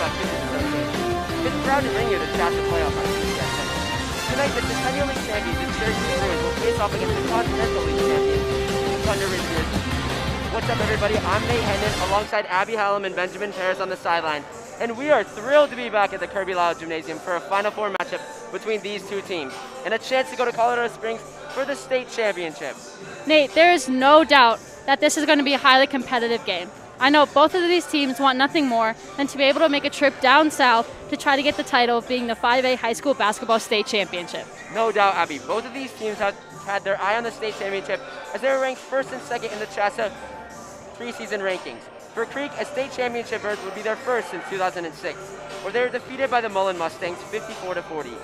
got Business Association. It's proud to bring you the Chsaa playoff on CBS Center. Tonight, the Centennial League champions, the Cherokee Bruins, will face off against the Continental League champions, the Thunderridge Grizzlies. What's up, everybody? I'm Nate Hendon, alongside Abby Hallam and Benjamin Paris on the sideline, and we are thrilled to be back at the Kurby Lyle Gymnasium for a Final Four matchup between these two teams, and a chance to go to Colorado Springs for the state championship. Nate, there is no doubt that this is going to be a highly competitive game. I know both of these teams want nothing more than to be able to make a trip down south to try to get the title of being the 5A high school basketball state championship. No doubt, Abby. Both of these teams have had their eye on the state championship as they were ranked first and second in the Chsaa preseason rankings. For Creek, a state championship berth would be their first since 2006, where they were defeated by the Mullen Mustangs 54-40.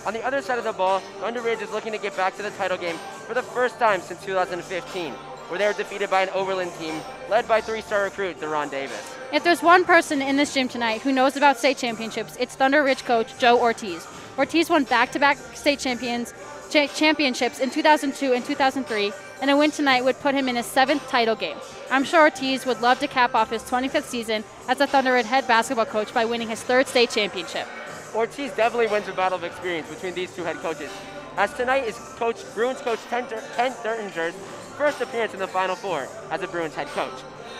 On the other side of the ball, Thunderridge is looking to get back to the title game for the first time since 2015, where they were defeated by an Oberlin team led by three-star recruit Deron Davis. If there's one person in this gym tonight who knows about state championships, it's Thunderridge coach Joe Ortiz. Ortiz won back-to-back state championships in 2002 and 2003, and a win tonight would put him in his 7th title game. I'm sure Ortiz would love to cap off his 25th season as a Thunderridge head basketball coach by winning his 3rd state championship. Ortiz definitely wins a battle of experience between these two head coaches, as tonight is Bruins coach Ken Dertinger's first appearance in the Final Four as a Bruins head coach.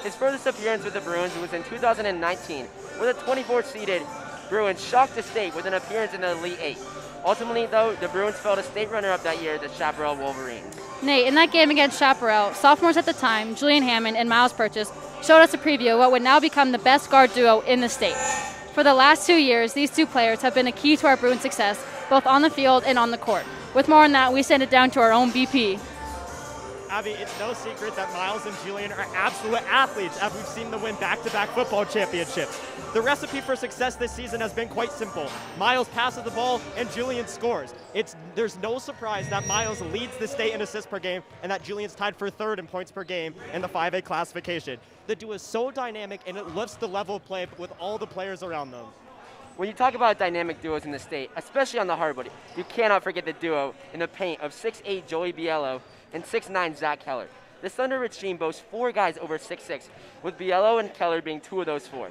His furthest appearance with the Bruins was in 2019, where the 24th-seeded Bruins shocked the state with an appearance in the Elite Eight. Ultimately, though, the Bruins fell to state runner-up that year, the Chaparral Wolverines. Nate, in that game against Chaparral, sophomores at the time, Julian Hammond and Miles Purchase, showed us a preview of what would now become the best guard duo in the state. For the last 2 years, these two players have been a key to our Bruins' success, both on the field and on the court. With more on that, we send it down to our own BP. Abby, it's no secret that Miles and Julian are absolute athletes, as we've seen them win back-to-back football championships. The recipe for success this season has been quite simple. Miles passes the ball and Julian scores. There's no surprise that Miles leads the state in assists per game and that Julian's tied for 3rd in points per game in the 5A classification. The duo is so dynamic and it lifts the level of play with all the players around them. When you talk about dynamic duos in the state, especially on the hardwood, you cannot forget the duo in the paint of 6'8" Joey Biello and 6'9" Zach Keller. The Thunderridge team boasts 4 guys over 6'6", with Biello and Keller being 2 of those 4.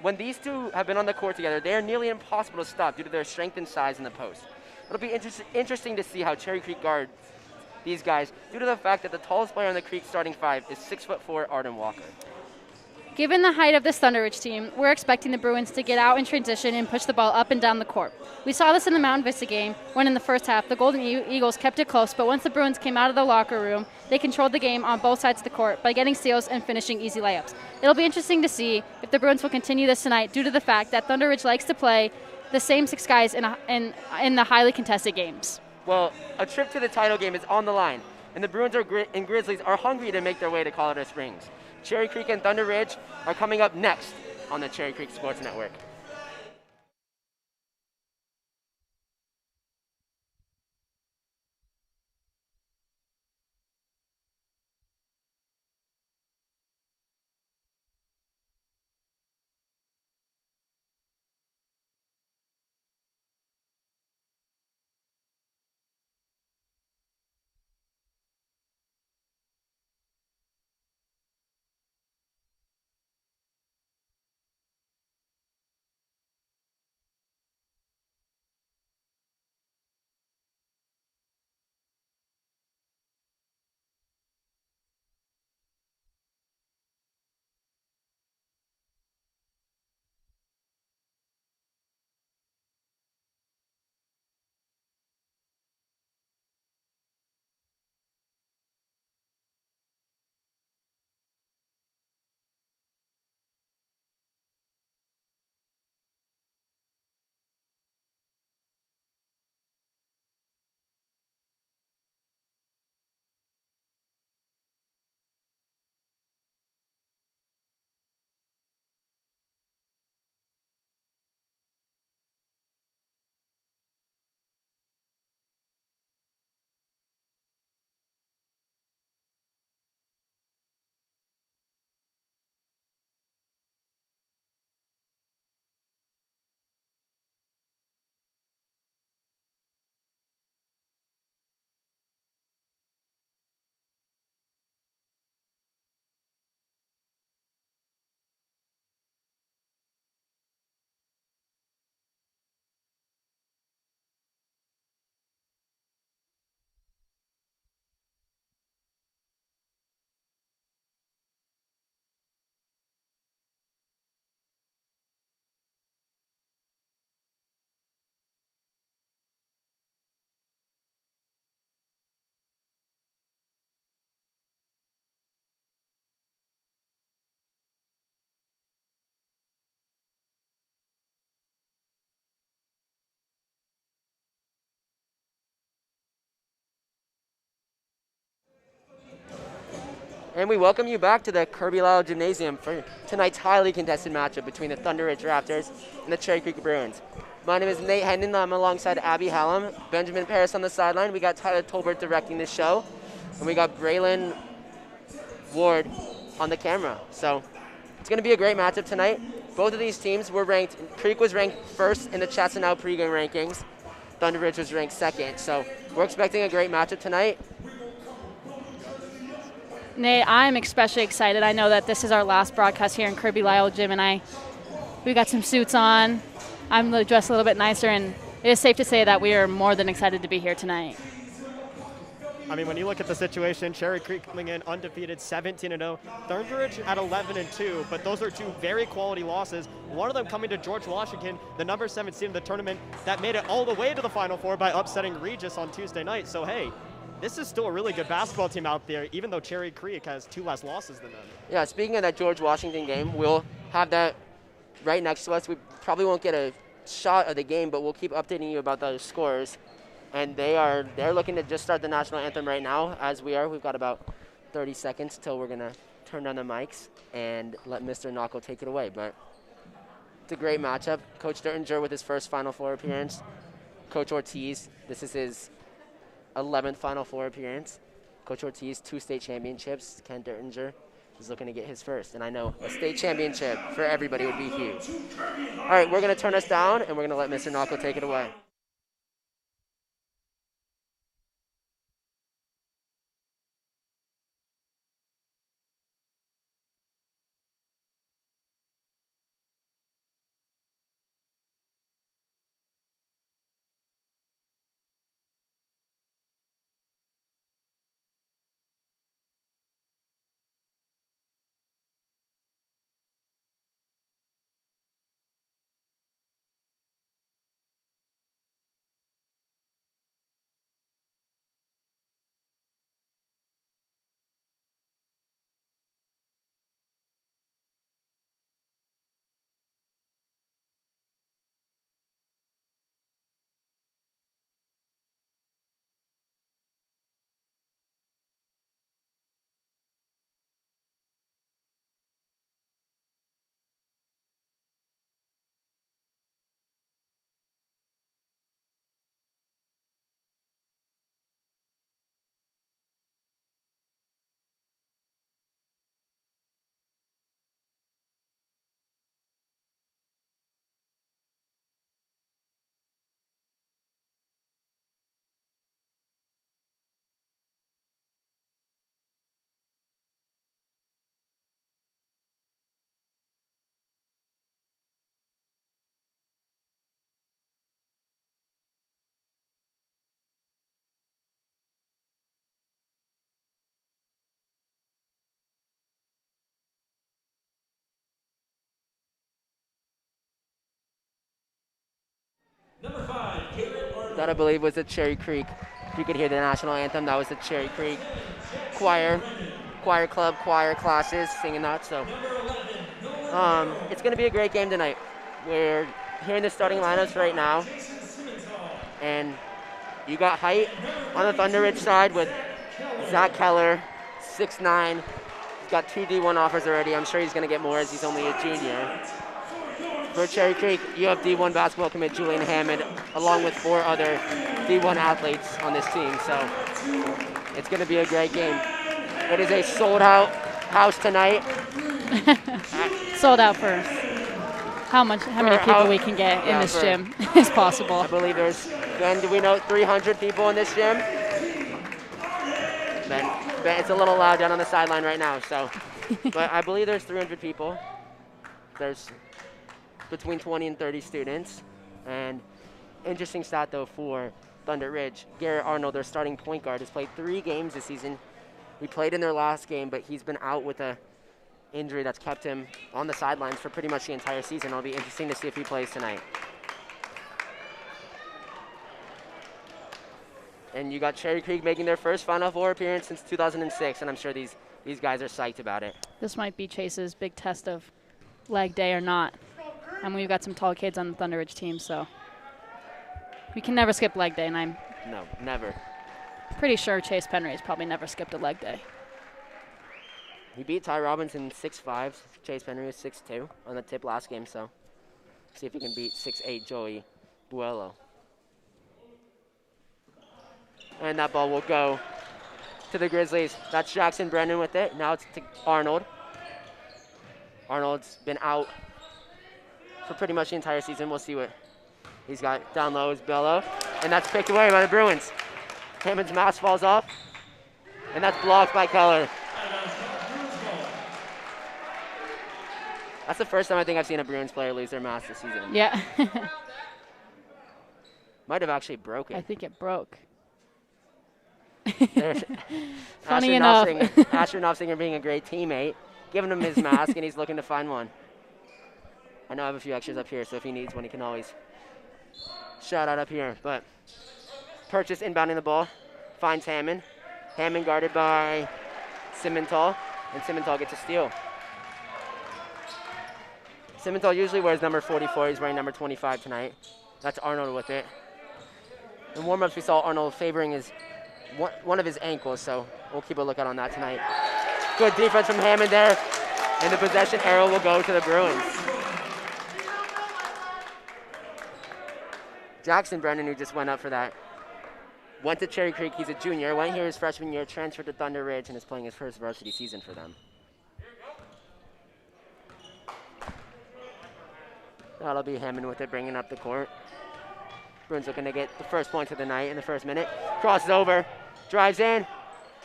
When these two have been on the court together, they are nearly impossible to stop due to their strength and size in the post. It'll be interesting to see how Cherry Creek guards these guys due to the fact that the tallest player on the Creek starting 5 is 6'4" Arden Walker. Given the height of this Thunderridge team, we're expecting the Bruins to get out in transition and push the ball up and down the court. We saw this in the Mountain Vista game when in the first half the Golden Eagles kept it close, but once the Bruins came out of the locker room, they controlled the game on both sides of the court by getting steals and finishing easy layups. It'll be interesting to see if the Bruins will continue this tonight due to the fact that Thunderridge likes to play the same 6 guys in the highly contested games. Well, a trip to the title game is on the line, and the Bruins and Grizzlies are hungry to make their way to Colorado Springs. Cherry Creek and Thunderridge are coming up next on the Cherry Creek Sports Network. And we welcome you back to the Kurby Lyle Gymnasium for tonight's highly contested matchup between the Thunderridge Raptors and the Cherry Creek Bruins. My name is Nate Hendon. I'm alongside Abby Hallam, Benjamin Paris on the sideline. We got Tyler Tolbert directing the show, and we got Braylon Ward on the camera. So it's going to be a great matchup tonight. Both of these teams were ranked. Creek was ranked first in the Chsaa pregame rankings. Thunderridge was ranked second. So we're expecting a great matchup tonight. Nate, I'm especially excited. I know that this is our last broadcast here in Kurby Lyle Gym, and we got some suits on. I'm dressed a little bit nicer, and it is safe to say that we are more than excited to be here tonight. I mean, when you look at the situation, Cherry Creek coming in undefeated 17-0, Thunderridge at 11-2, but those are two very quality losses. One of them coming to George Washington, the number 7 seed in the tournament, that made it all the way to the Final Four by upsetting Regis on Tuesday night. So, hey, this is still a really good basketball team out there, even though Cherry Creek has 2 less losses than them. Yeah, speaking of that George Washington game, we'll have that right next to us. We probably won't get a shot of the game, but we'll keep updating you about those scores. And they're looking to just start the national anthem right now, as we are. We've got about 30 seconds till we're going to turn down the mics and let Mr. Knockel take it away. But it's a great matchup. Coach Dertinger with his first Final Four appearance. Coach Ortiz, this is his 11th Final Four appearance. Coach Ortiz, 2 state championships. Ken Dertinger is looking to get his first. And I know a state championship for everybody would be huge. All right, we're going to turn us down, and we're going to let Mr. Knockel take it away. That, I believe, was the Cherry Creek. If you could hear the national anthem, that was the Cherry Creek choir club, choir classes singing that. So it's going to be a great game tonight. We're hearing the starting lineups right now. And you got height on the Thunderridge side with Zach Keller, 6'9". He's got 2 D1 offers already. I'm sure he's going to get more as he's only a junior. For Cherry Creek, you have D1 basketball commit Julian Hammond, along with 4 other D1 athletes on this team. So it's going to be a great game. It is a sold-out house tonight. Sold out for how many people we can get in this gym is possible. I believe there's, Ben, do we know 300 people in this gym? Ben, it's a little loud down on the sideline right now. So, but I believe there's 300 people. There's between 20 and 30 students. And interesting stat, though, for Thunderridge, Garrett Arnold, their starting point guard, has played 3 games this season. He played in their last game, but he's been out with a injury that's kept him on the sidelines for pretty much the entire season. It'll be interesting to see if he plays tonight. And you got Cherry Creek making their first Final Four appearance since 2006, and I'm sure these guys are psyched about it. This might be Chase's big test of leg day or not. And we've got some tall kids on the Thunderridge team, so we can never skip leg day, and I'm No, never. pretty sure Chase Penry's probably never skipped a leg day. He beat Ty Robinson 6'5". Chase Penry was 6'2" on the tip last game, so see if he can beat 6'8" Joey Buello. And that ball will go to the Grizzlies. That's Jackson Brennan with it. Now it's to Arnold. Arnold's been out for pretty much the entire season. We'll see what he's got. Down low is Bello, and that's picked away by the Bruins. Hammond's mask falls off, and that's blocked by Keller. That's the first time I think I've seen a Bruins player lose their mask this season. Yeah. Might have actually broken. I think it broke. Funny enough. Asher Knopfsinger being a great teammate, giving him his mask, and he's looking to find one. I know I have a few extras up here, so if he needs one, he can always shout out up here. But Purchase inbounding the ball, finds Hammond. Hammond guarded by Simmental, and Simmental gets a steal. Simmental usually wears number 44. He's wearing number 25 tonight. That's Arnold with it. In warm-ups, we saw Arnold favoring one of his ankles, so we'll keep a lookout on that tonight. Good defense from Hammond there, and the possession arrow will go to the Bruins. Jackson Brennan, who just went up for that, went to Cherry Creek. He's a junior, went here his freshman year, transferred to Thunderridge, and is playing his first varsity season for them. That'll be Hammond with it, bringing up the court. Bruins looking to get the first points of the night in the first minute. Crosses over, drives in,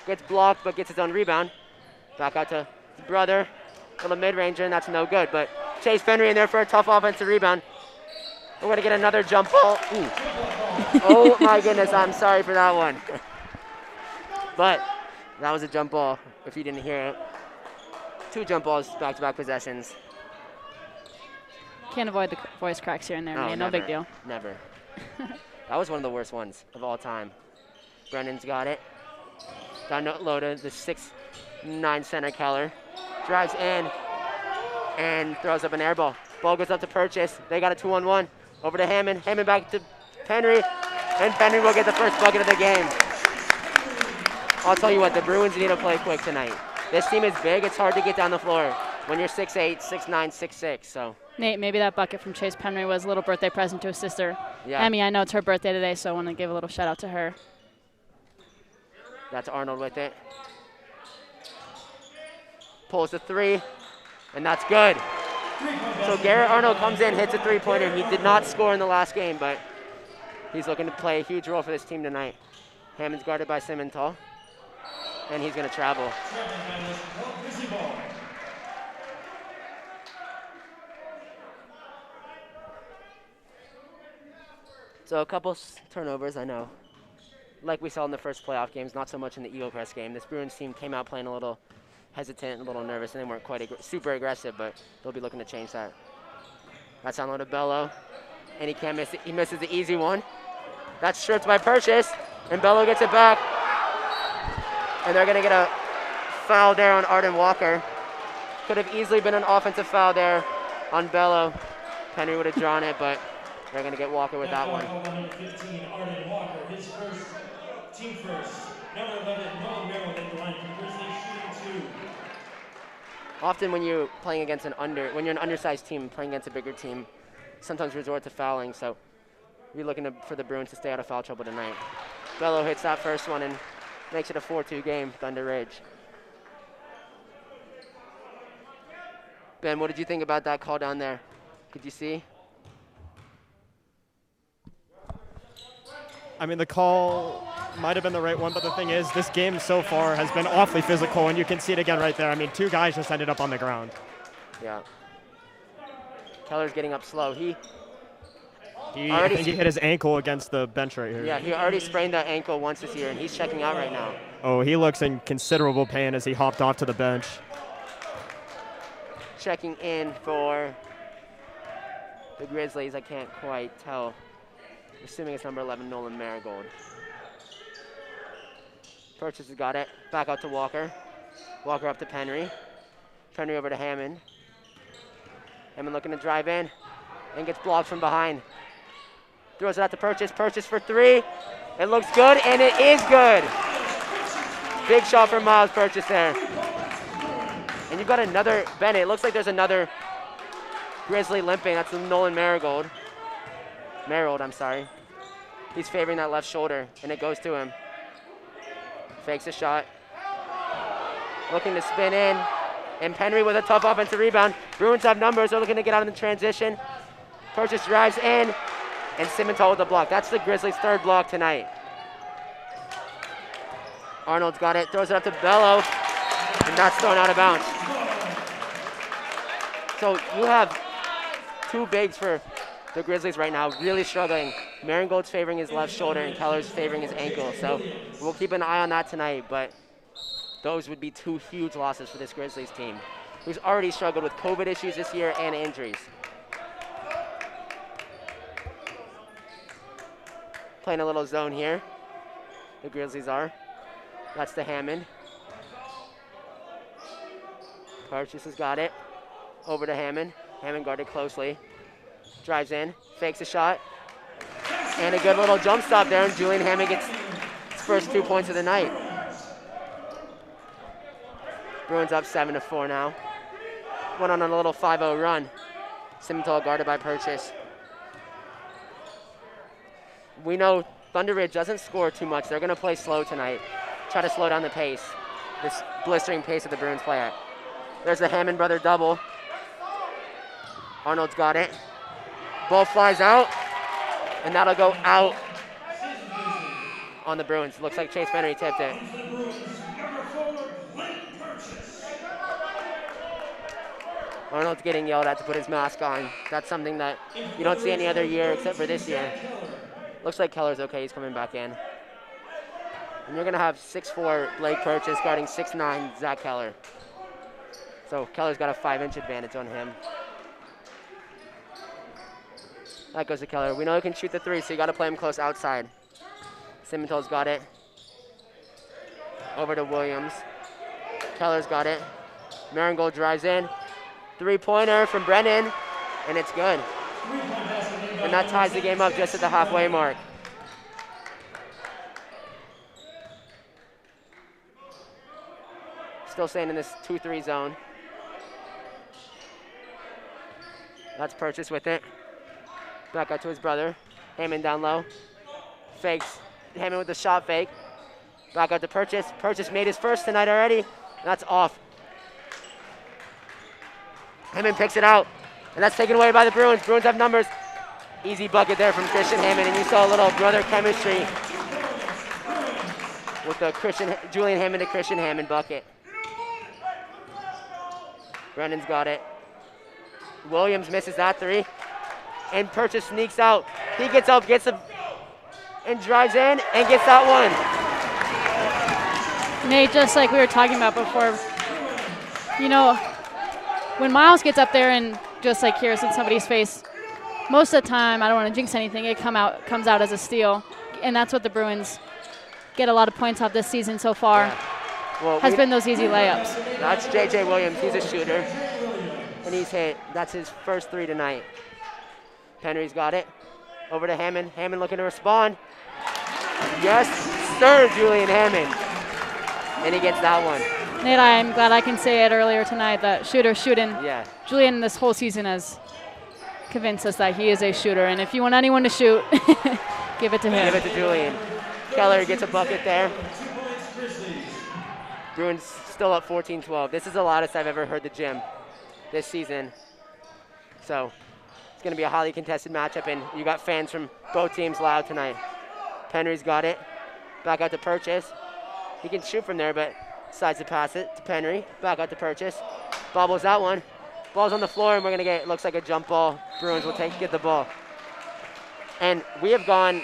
gets blocked, but gets his own rebound. Back out to his brother, little mid-ranger, and that's no good. But Chase Penry in there for a tough offensive rebound. We're going to get another jump ball. Ooh. Oh, my goodness, I'm sorry for that one. But that was a jump ball, if you didn't hear it. 2 jump balls, back-to-back possessions. Can't avoid the voice cracks here and there, man. No big deal. Never. That was one of the worst ones of all time. Brennan's got it. Down low to the 6'9" center Keller. Drives in and throws up an air ball. Ball goes up to Purchase. They got a 2-on-1. Over to Hammond. Hammond back to Penry. And Penry will get the first bucket of the game. I'll tell you what, the Bruins need to play quick tonight. This team is big. It's hard to get down the floor when you're 6'8", 6'9", 6'6", so. Nate, maybe that bucket from Chase Penry was a little birthday present to his sister. Yeah. Emmy, I know it's her birthday today, so I want to give a little shout out to her. That's Arnold with it. Pulls the 3, and that's good. So Garrett Arnold comes in, hits a 3-pointer. He did not score in the last game, but he's looking to play a huge role for this team tonight. Hammond's guarded by Simmental, and he's going to travel. So a couple turnovers, I know. Like we saw in the first playoff games, not so much in the Eagle Crest game. This Bruins team came out playing a little hesitant, a little nervous, and they weren't quite super aggressive, but they'll be looking to change that. That's on low to Bello, and he can't miss it. He misses the easy one. That's stripped by Purchase, and Bello gets it back. And they're gonna get a foul there on Arden Walker. Could have easily been an offensive foul there on Bello. Penry would have drawn it, but they're going to get Walker with that one. Number 15, Arden Walker, his first, team first. Number 11, Noah Merrill at the line for Grizzlies, shooting 2. Often when you're playing against when you're an undersized team playing against a bigger team, sometimes resort to fouling. So you're looking for the Bruins to stay out of foul trouble tonight. Bello hits that first one and makes it a 4-2 game, Thunderridge. Ben, what did you think about that call down there? Could you see? I mean, the call might have been the right one, but the thing is, this game so far has been awfully physical, and you can see it again right there. I mean, 2 guys just ended up on the ground. Yeah. Keller's getting up slow. I think he hit his ankle against the bench right here. Yeah, he already sprained that ankle once this year, and he's checking out right now. Oh, he looks in considerable pain as he hopped off to the bench. Checking in for the Grizzlies, I can't quite tell. Assuming it's number 11, Nolan Marigold. Purchase has got it. Back out to Walker. Walker up to Penry. Penry over to Hammond. Hammond looking to drive in and gets blocked from behind. Throws it out to Purchase. Purchase for 3. It looks good, and it is good. Big shot from Miles Purchase there. you got another, Bennett, it looks like there's another Grizzly limping. That's Nolan Marigold. I'm sorry. He's favoring that left shoulder, and it goes to him. Fakes a shot. Looking to spin in. And Penry with a tough offensive rebound. Bruins have numbers. They're looking to get out in the transition. Purchase drives in. And Simmental with the block. That's the Grizzlies' third block tonight. Arnold's got it. Throws it up to Bello. And that's thrown out of bounds. So you have two bigs for the Grizzlies right now, really struggling. Marigold's favoring his left shoulder and Keller's favoring his ankle. So we'll keep an eye on that tonight, but those would be two huge losses for this Grizzlies team, who's already struggled with COVID issues this year and injuries. Playing a little zone here, the Grizzlies are. That's to Hammond. Purchase has got it. Over to Hammond. Hammond guarded closely. Drives in, fakes a shot. And a good little jump stop there, and Julian Hammond gets his first 2 points of the night. Bruins up 7-4 now. Went on a little 5-0 run. Simmental guarded by Purchase. We know Thunderridge doesn't score too much. They're going to play slow tonight. Try to slow down the pace, this blistering pace that the Bruins play at. There's the Hammond brother double. Arnold's got it. Ball flies out, and that'll go out on the Bruins. Looks like Chase Penry tipped it. Arnold's getting yelled at to put his mask on. That's something that you don't see any other year except for this year. Looks like Keller's okay. He's coming back in. And you're going to have 6'4" Blake Purchase guarding 6'9" Zach Keller. So Keller's got a 5-inch advantage on him. That goes to Keller. We know he can shoot the three, so you got to play him close outside. Simmental's got it. Over to Williams. Keller's got it. Marigold drives in. Three-pointer from Brennan, and it's good. And that ties the game up just at the halfway mark. Still staying in this 2-3 zone. That's Purchase with it. Back out to his brother. Hammond down low. Fakes. Hammond with the shot fake. Back out to Purchase. Purchase made his first tonight already. That's off. Hammond picks it out. And that's taken away by the Bruins. Bruins have numbers. Easy bucket there from Christian Hammond. And you saw a little brother chemistry with the Julian Hammond to Christian Hammond bucket. Brennan's got it. Williams misses that three. And Purchase sneaks out. He gets up, and drives in, and gets that one. Nate, just like we were talking about before, you know, when Miles gets up there and just like here's in somebody's face, most of the time, I don't want to jinx anything, it comes out as a steal. And that's what the Bruins get a lot of points off this season so far. Yeah. Well, has been those easy layups. That's J.J. Williams. He's a shooter. And he's hit. That's his first three tonight. Penry's got it. Over to Hammond. Hammond looking to respond. Yes, sir, Julian Hammond. And he gets that one. Nate, I'm glad I can say it earlier tonight that shooter shooting. Yeah. Julian this whole season has convinced us that he is a shooter. And if you want anyone to shoot, give it to him. Give it to Julian. Keller gets a bucket there. Bruins still up 14-12. This is the loudest I've ever heard the gym this season. So it's going to be a highly contested matchup, and you got fans from both teams loud tonight. Penry's got it. Back out to Purchase. He can shoot from there, but decides to pass it to Penry. Back out to Purchase. Bobbles that one. Ball's on the floor, and we're going to get, it looks like a jump ball. Bruins will get the ball. And we have gone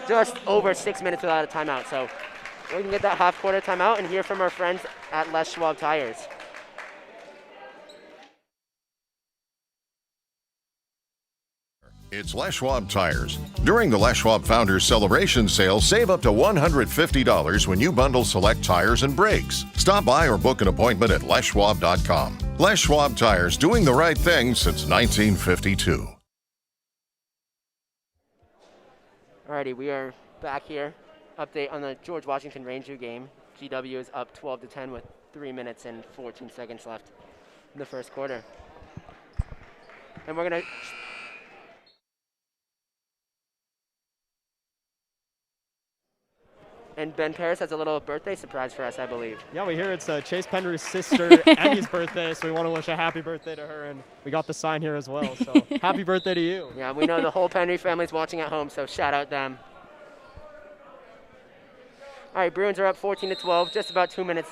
just over 6 minutes without a timeout, so we can get that half-quarter timeout and hear from our friends at Les Schwab Tires. It's Les Schwab Tires. During the Les Schwab Founders Celebration Sale, save up to $150 when you bundle select tires and brakes. Stop by or book an appointment at leschwab.com. Les Schwab Tires, doing the right thing since 1952. Alrighty, we are back here. Update on the George Washington Rangeview game. GW is up 12-10 with 3 minutes and 14 seconds left in the first quarter. And we're going to And Ben Paris has a little birthday surprise for us, I believe. Yeah, we hear it's Chase Penry's sister, Emmy's birthday, so we want to wish a happy birthday to her, and we got the sign here as well, so happy birthday to you. Yeah, we know the whole Penry family's watching at home, so shout out them. All right, Bruins are up 14-12,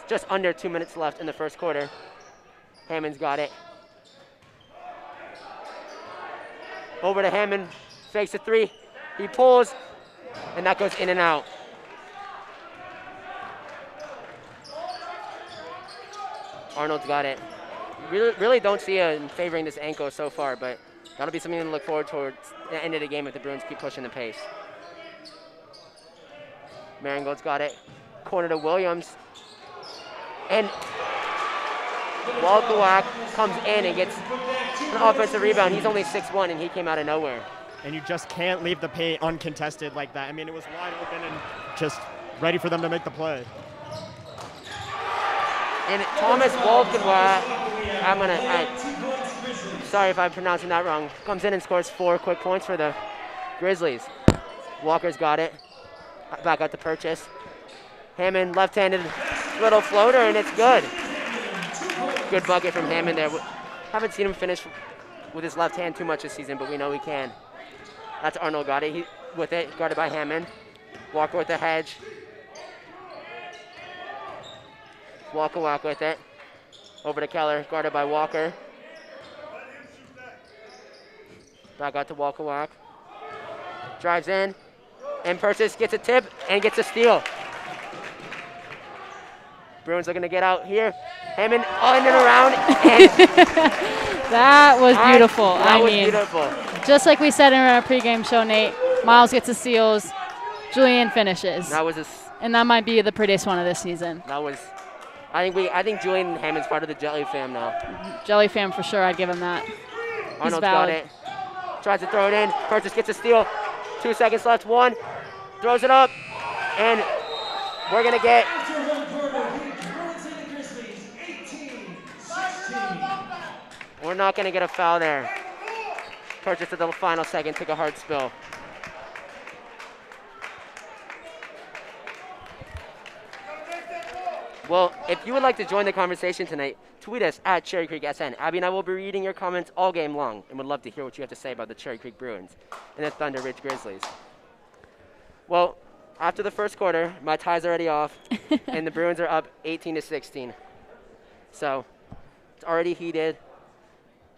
just under 2 minutes left in the first quarter. Hammond's got it. Over to Hammond, fakes a three, he pulls, and that goes in and out. Arnold's got it. Really don't see him favoring this ankle so far, but that'll be something to look forward towards the end of the game if the Bruins keep pushing the pace. Maringold's got it. Corner to Williams. And Walkawak comes in and gets an offensive rebound. He's only 6'1", and he came out of nowhere. And you just can't leave the paint uncontested like that. I mean, it was wide open and just ready for them to make the play. And Thomas Walkenwa, sorry if I'm pronouncing that wrong, comes in and scores 4 quick points for the Grizzlies. Walker's got it. Back out to Purchase. Hammond, left-handed little floater, and it's good. Good bucket from Hammond there. Haven't seen him finish with his left hand too much this season, but we know he can. That's Arnold got it. He with it, guarded by Hammond. Walker with the hedge. Walk with it. Over to Keller, guarded by Walker. Back out to Walk. Drives in, and Purchase gets a tip and gets a steal. Bruins looking to get out here. Hammond on and around. And that was beautiful. That was beautiful. Just like we said in our pregame show, Nate, Miles gets the steals, Julian finishes. And that might be the prettiest one of this season. I think Julian Hammond's part of the Jelly fam now. Jelly fam for sure, I'd give him that. Arnold's got it. Tries to throw it in. Purchase gets a steal. 2 seconds left. 1. Throws it up. And we're going to get... We're not going to get a foul there. Purchase at the final second. Took a hard spill. Well, if you would like to join the conversation tonight, tweet us at Cherry Creek SN. Abby and I will be reading your comments all game long and would love to hear what you have to say about the Cherry Creek Bruins and the Thunderridge Grizzlies. Well, after the first quarter, my tie's already off, and the Bruins are up 18-16. So it's already heated.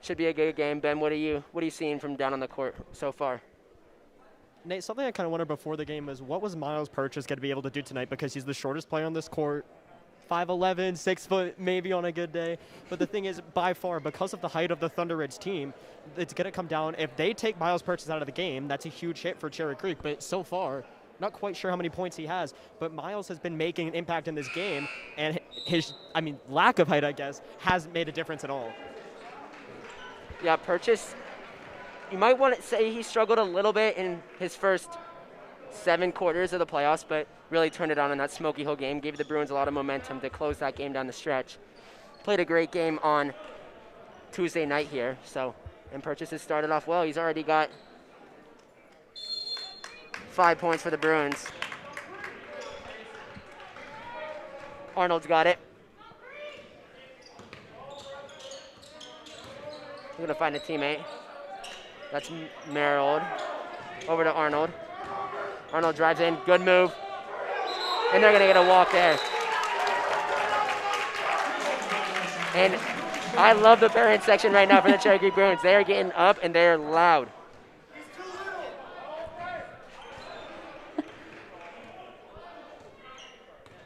Should be a good game. Ben, what are you seeing from down on the court so far? Nate, something I kind of wondered before the game is what was Miles Purchase going to be able to do tonight, because he's the shortest player on this court. 5'11", 6 foot, maybe on a good day. But the thing is, by far, because of the height of the Thunderridge team, it's going to come down. If they take Miles Purchase out of the game, that's a huge hit for Cherry Creek. But so far, not quite sure how many points he has. But Miles has been making an impact in this game, and his, lack of height, I guess, hasn't made a difference at all. Yeah, Purchase, you might want to say he struggled a little bit in his first 7 quarters of the playoffs, but really turned it on in that Smoky Hill game, gave the Bruins a lot of momentum to close that game down the stretch. Played a great game on Tuesday night here, and Purchase has started off well. He's already got 5 points for the Bruins. Arnold's got it. He's gonna find a teammate. That's Merrill. Over to Arnold. Arnold drives in, good move. And they're gonna get a walk there. And I love the parent section right now for the Cherry Creek Bruins. They are getting up and they're loud.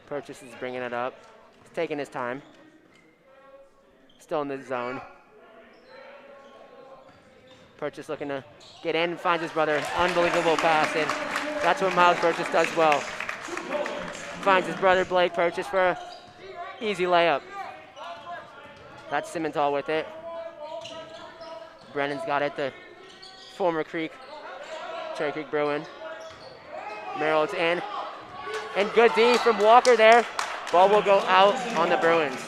Purchase is bringing it up. He's taking his time. Still in the zone. Purchase looking to get in, finds his brother. Unbelievable pass, and that's what Miles Purchase does well. Finds his brother Blake Purchase for an easy layup. That's Simmenthal with it. Brennan's got it, the former Cherry Creek Bruin. Merrill's in. And good D from Walker there. Ball will go out on the Bruins.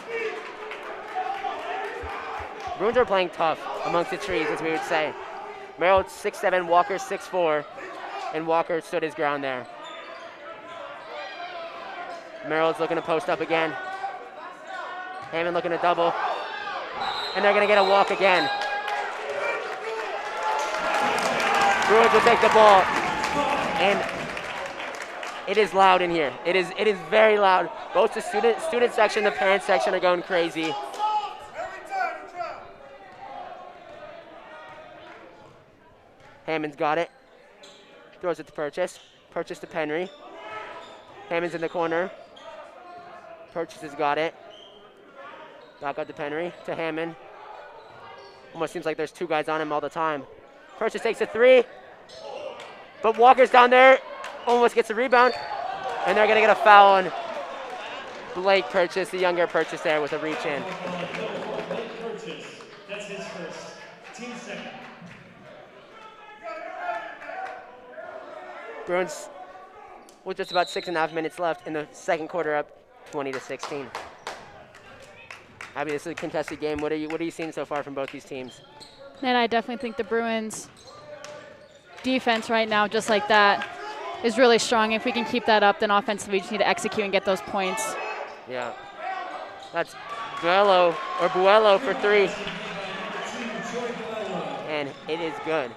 Bruins are playing tough amongst the trees, as we would say. Merrill 6'7", Walker 6'4", and Walker stood his ground there. Merrill's looking to post up again. Hammond looking to double. And they're going to get a walk again. Bruins will take the ball. And it is loud in here. It is very loud. Both the student section, the parent section are going crazy. Hammond's got it. Throws it to Purchase. Purchase to Penry. Hammond's in the corner. Purchase has got it. Back out to Penry, to Hammond. Almost seems like there's two guys on him all the time. Purchase takes a three. But Walker's down there. Almost gets a rebound. And they're going to get a foul on Blake Purchase, the younger Purchase there with a reach in. Blake Purchase, that's his first. Team second. Bruins with just about 6.5 minutes left in the second quarter, up 20-16. Abby, this is a contested game. What are you seeing so far from both these teams? And I definitely think the Bruins defense right now, just like that, is really strong. If we can keep that up, then offensively we just need to execute and get those points. Yeah. That's Buello for three. And it is good.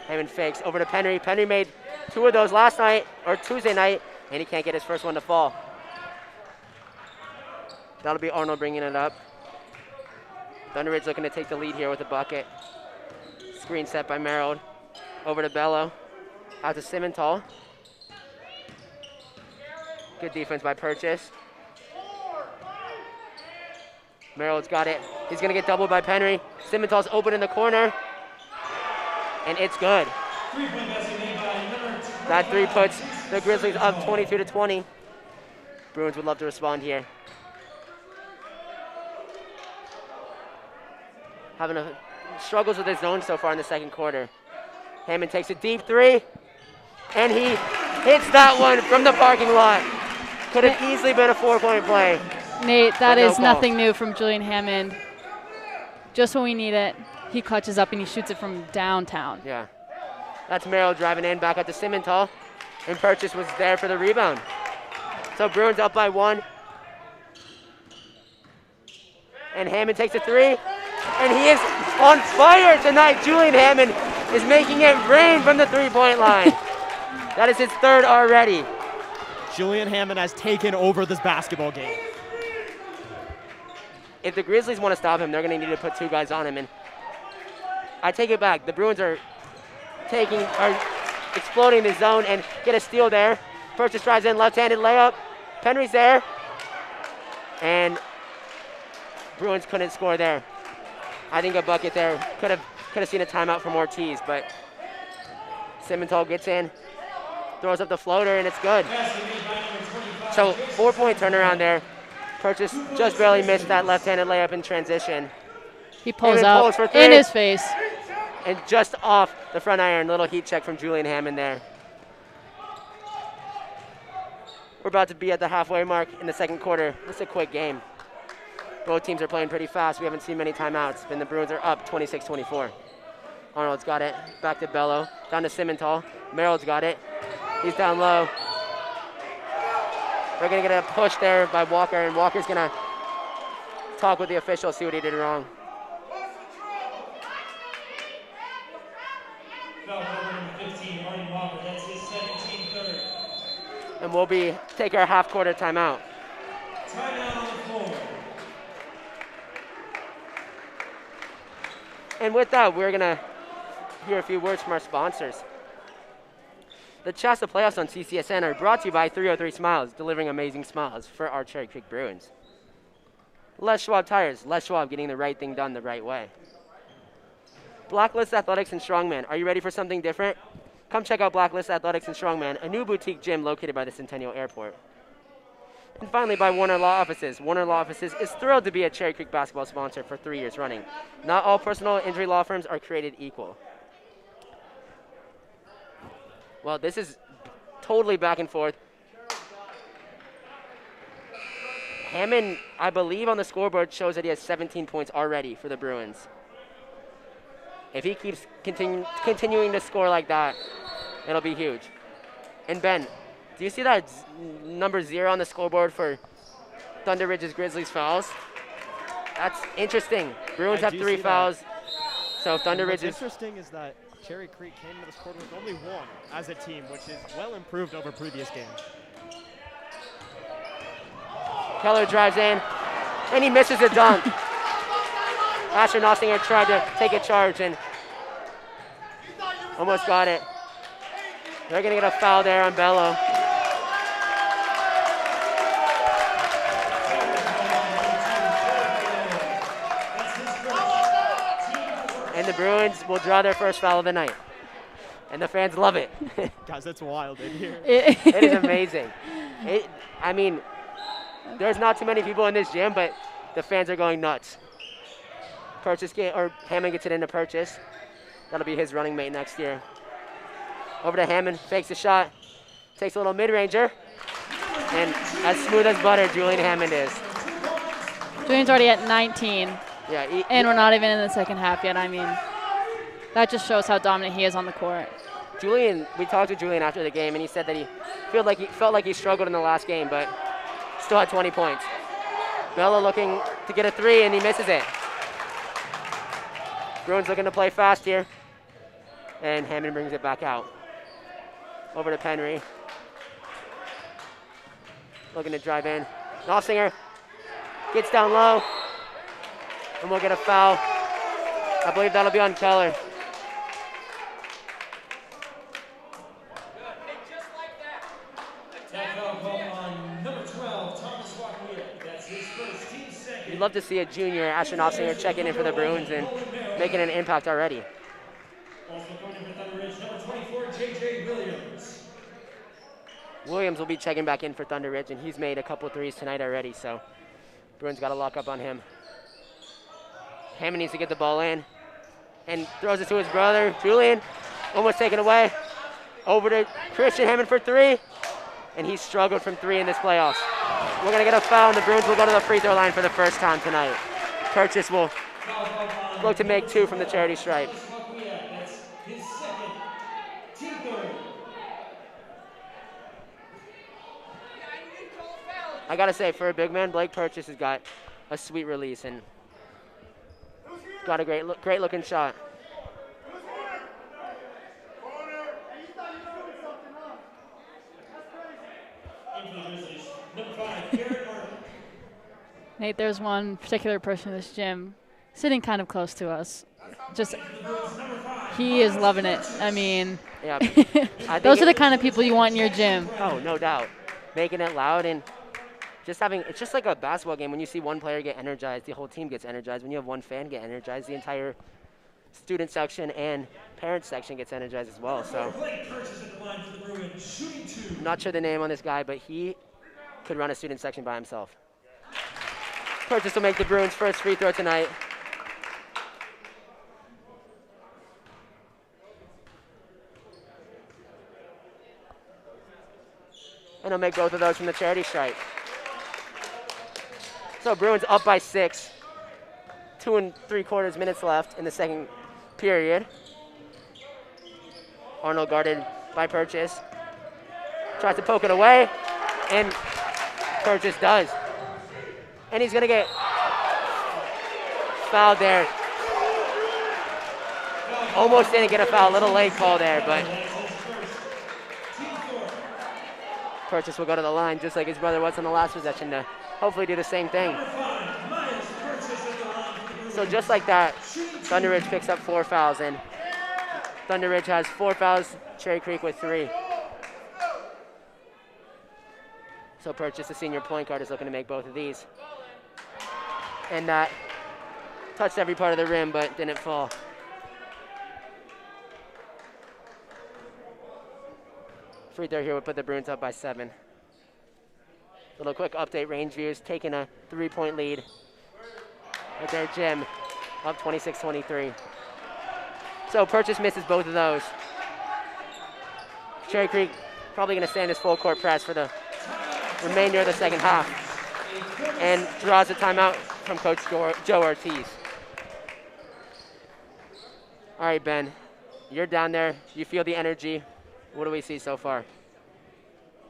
Hammond fakes over to Penry. Penry made two of those last night, or Tuesday night, and he can't get his first one to fall. That'll be Arnold bringing it up. Thunderridge looking to take the lead here with a bucket. Screen set by Merrill. Over to Bello. Out to Simmental. Good defense by Purchase. Merrill's got it. He's going to get doubled by Penry. Simmental's open in the corner. And it's good. That three puts the Grizzlies up 22-20. Bruins would love to respond here. Having struggles with his zone so far in the second quarter. Hammond takes a deep three, and he hits that one from the parking lot. Could have easily been a 4-point play. Nate, that is nothing new from Julian Hammond. Just when we need it, he clutches up and he shoots it from downtown. Yeah. That's Merrill driving in, back up to Simmental, and Purchase was there for the rebound. So Bruins up by 1. And Hammond takes a three. And he is on fire tonight. Julian Hammond is making it rain from the three-point line. That is his third already. Julian Hammond has taken over this basketball game. If the Grizzlies want to stop him, they're going to need to put two guys on him. And I take it back. The Bruins are exploding the zone and get a steal there. Purchase drives in, left-handed layup. Penry's there. And Bruins couldn't score there. I think a bucket there could have seen a timeout from Ortiz, but Simmental gets in, throws up the floater, and it's good. So 4-point turnaround there. Purchase just barely missed that left-handed layup in transition. He pulls out in his face. And just off the front iron, little heat check from Julian Hammond there. We're about to be at the halfway mark in the second quarter. It's a quick game. Both teams are playing pretty fast. We haven't seen many timeouts, and the Bruins are up 26-24. Arnold's got it. Back to Bello. Down to Simmental. Merrill's got it. He's down low. We're going to get a push there by Walker, and Walker's going to talk with the official, see what he did wrong. And we'll take our half-quarter timeout. And with that, we're going to hear a few words from our sponsors. The Chsaa playoffs on CCSN are brought to you by 303 Smiles, delivering amazing smiles for our Cherry Creek Bruins. Les Schwab Tires, Les Schwab getting the right thing done the right way. Blacklist Athletics and Strongman, are you ready for something different? Come check out Blacklist Athletics and Strongman, a new boutique gym located by the Centennial Airport. And finally, by Warner Law Offices. Warner Law Offices is thrilled to be a Cherry Creek basketball sponsor for 3 years running. Not all personal injury law firms are created equal. Well, this is totally back and forth. Hammond, I believe on the scoreboard, shows that he has 17 points already for the Bruins. If he keeps continuing to score like that, it'll be huge. And Ben, do you see that number 0 on the scoreboard for Thunderridge's Grizzlies fouls? That's interesting. Bruins have 3 fouls. So Thunderridge is... What's interesting is that Cherry Creek came to this quarter with only 1 as a team, which is well improved over previous games. Keller drives in, and he misses a dunk. Asher Nossinger tried to take a charge and almost got it. They're going to get a foul there on Bello. And the Bruins will draw their first foul of the night. And the fans love it. Guys, that's wild in here. It is amazing. I mean, there's not too many people in this gym, but the fans are going nuts. Hammond gets it into Purchase. That'll be his running mate next year. Over to Hammond, fakes the shot, takes a little mid-ranger, and as smooth as butter, Julian Hammond is. Julian's already at 19. Yeah, and we're not even in the second half yet. I mean, that just shows how dominant he is on the court. Julian, we talked to Julian after the game, and he said that he felt like he struggled in the last game, but still had 20 points. Bello looking to get a 3, and he misses it. Bruins looking to play fast here, and Hammond brings it back out. Over to Penry. Looking to drive in. Nossinger gets down low, and we'll get a foul. I believe that'll be on Keller. You'd love to see a junior, Asher Nossinger, checking in for the Bruins and making an impact already. Also coming in for Thunderridge, number 24, J.J. Williams. Williams will be checking back in for Thunderridge, and he's made a couple threes tonight already, so Bruins got to lock up on him. Hammond needs to get the ball in and throws it to his brother, Julian, almost taken away. Over to Christian Hammond for 3, and he struggled from 3 in this playoffs. We're going to get a foul, and the Bruins will go to the free throw line for the first time tonight. Purchase will look to make 2 from the charity stripe. That's his second, team third. I got to say, for a big man, Blake Purchase has got a sweet release and got a great looking shot. Nate, there's one particular person in this gym sitting kind of close to us. He is loving it. I mean, Yeah, those are the kind of people you want in your gym. Oh, no doubt. Making it loud and just it's just like a basketball game. When you see one player get energized, the whole team gets energized. When you have one fan get energized, the entire student section and parent section gets energized as well. So I'm not sure the name on this guy, but he could run a student section by himself. Purchase will make the Bruins' first free throw tonight. And he'll make both of those from the charity stripe. So Bruins up by 6. 2 3/4 minutes left in the second period. Arnold guarded by Purchase. Tries to poke it away, and Purchase does. And he's gonna get fouled there. Almost didn't get a foul, a little late call there, but Purchase will go to the line just like his brother was on the last possession to hopefully do the same thing. So just like that, Thunderridge picks up 4 fouls, and Thunderridge has 4 fouls, Cherry Creek with 3. So Purchase, the senior point guard, is looking to make both of these. And that touched every part of the rim, but didn't fall. Free throw here would put the Bruins up by 7. Little quick update, range views, taking a 3-point lead at their gym, up 26-23. So Purchase misses both of those. Cherry Creek probably gonna stand his full court press for the remainder of the second half. and draws a timeout from Coach Joe Ortiz. All right, Ben, you're down there. You feel the energy. What do we see so far?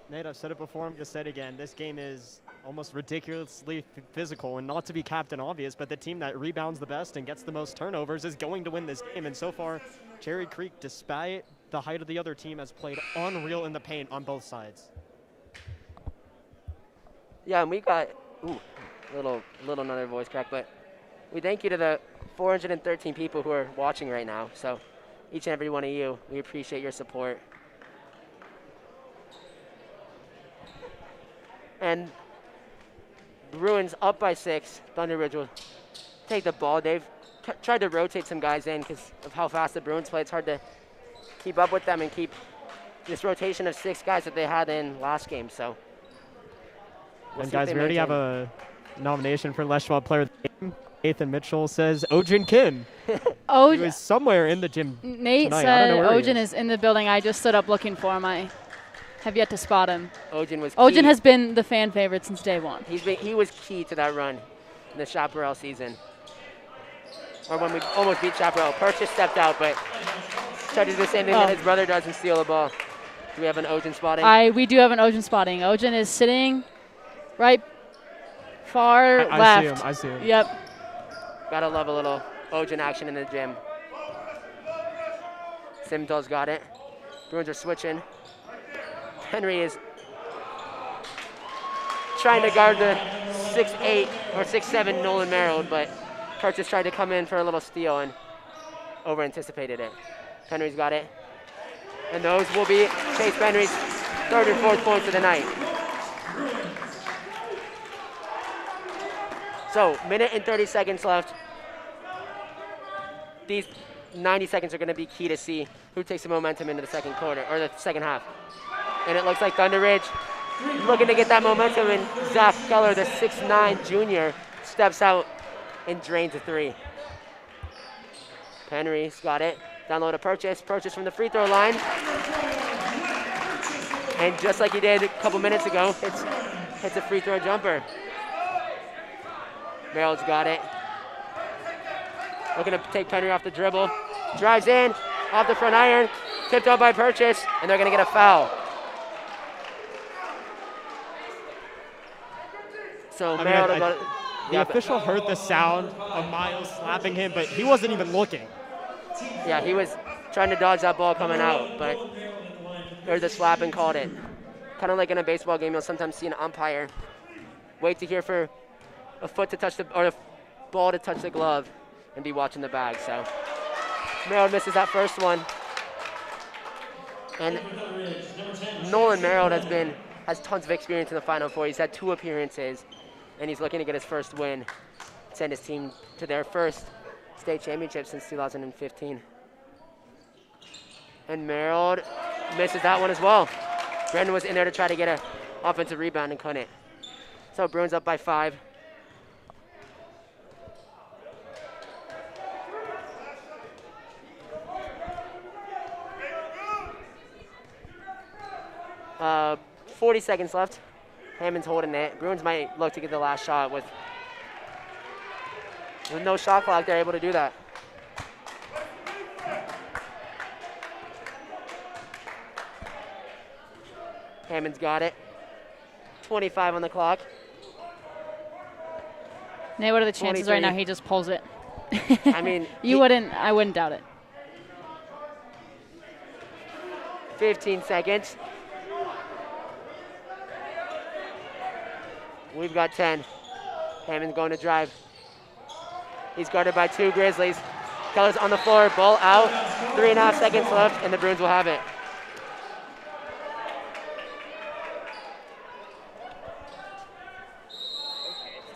Nate, I've said it before, I'm going to say it again. This game is almost ridiculously physical, and not to be captain obvious, but the team that rebounds the best and gets the most turnovers is going to win this game. And so far, Cherry Creek, despite the height of the other team, has played unreal in the paint on both sides. Yeah, and we got, little another voice crack, but we thank you to the 413 people who are watching right now. So each and every one of you, we appreciate your support. And Bruins up by 6. Thunderridge will take the ball. They've tried to rotate some guys in because of how fast the Bruins play. It's hard to keep up with them and keep this rotation of 6 guys that they had in last game. So, and guys, we already have a nomination for Les Schwab Player of the Game. Nathan Mitchell says Ojin Kim. He was somewhere in the gym Nate tonight. said Ojin is in the building. I just stood up looking for him. I have yet to spot him. Ojin has been the fan favorite since day one. He was key to that run in the Chaparral season. Or when we almost beat Chaparral. Purchase stepped out, but tried to do the same thing that his brother does and steal the ball. Do we have an Ojin spotting? We do have an Ojin spotting. Ojin is sitting right far left. I see him. Yep. Gotta love a little Ojin action in the gym. Simtal's got it. Bruins are switching. Henry is trying to guard the 6'8" or 6'7" Nolan Merrill, but Purchase tried to come in for a little steal and over-anticipated it. Henry's got it. And those will be Chase Henry's 3rd and 4th points of the night. So, minute and 30 seconds left. These 90 seconds are going to be key to see who takes the momentum into the second quarter, or the second half. And it looks like Thunderridge looking to get that momentum, and Zach Keller, the 6'9" junior, steps out and drains a 3. Henry's got it. Down low to Purchase. Purchase from the free throw line. And just like he did a couple minutes ago, hits a free throw jumper. Merrill's got it. Looking to take Henry off the dribble. Drives in, off the front iron, tipped out by Purchase, and they're going to get a foul. So Merrill will go. The official heard the sound of Miles slapping him, but he wasn't even looking. Yeah, he was trying to dodge that ball coming out, but there's a slap and called it. Kind of like in a baseball game, you'll sometimes see an umpire wait to hear for a foot to touch or a ball to touch the glove and be watching the bag. So Merrill misses that first one. And Nolan Merrill has tons of experience in the Final Four. He's had 2 appearances, and he's looking to get his first win, send his team to their first state championship since 2015. And Merrill misses that one as well. Brendan was in there to try to get an offensive rebound and couldn't. So Bruins up by 5. Uh, 40 seconds left. Hammond's holding it. Bruins might look to get the last shot with no shot clock. They're able to do that. Hammond's got it. 25 on the clock. Nate, what are the chances 23. right now he just pulls it? I mean, I wouldn't doubt it. 15 seconds. We've got 10. Hammond's going to drive. He's guarded by 2 Grizzlies. Keller's on the floor, ball out. 3.5 seconds left, and the Bruins will have it.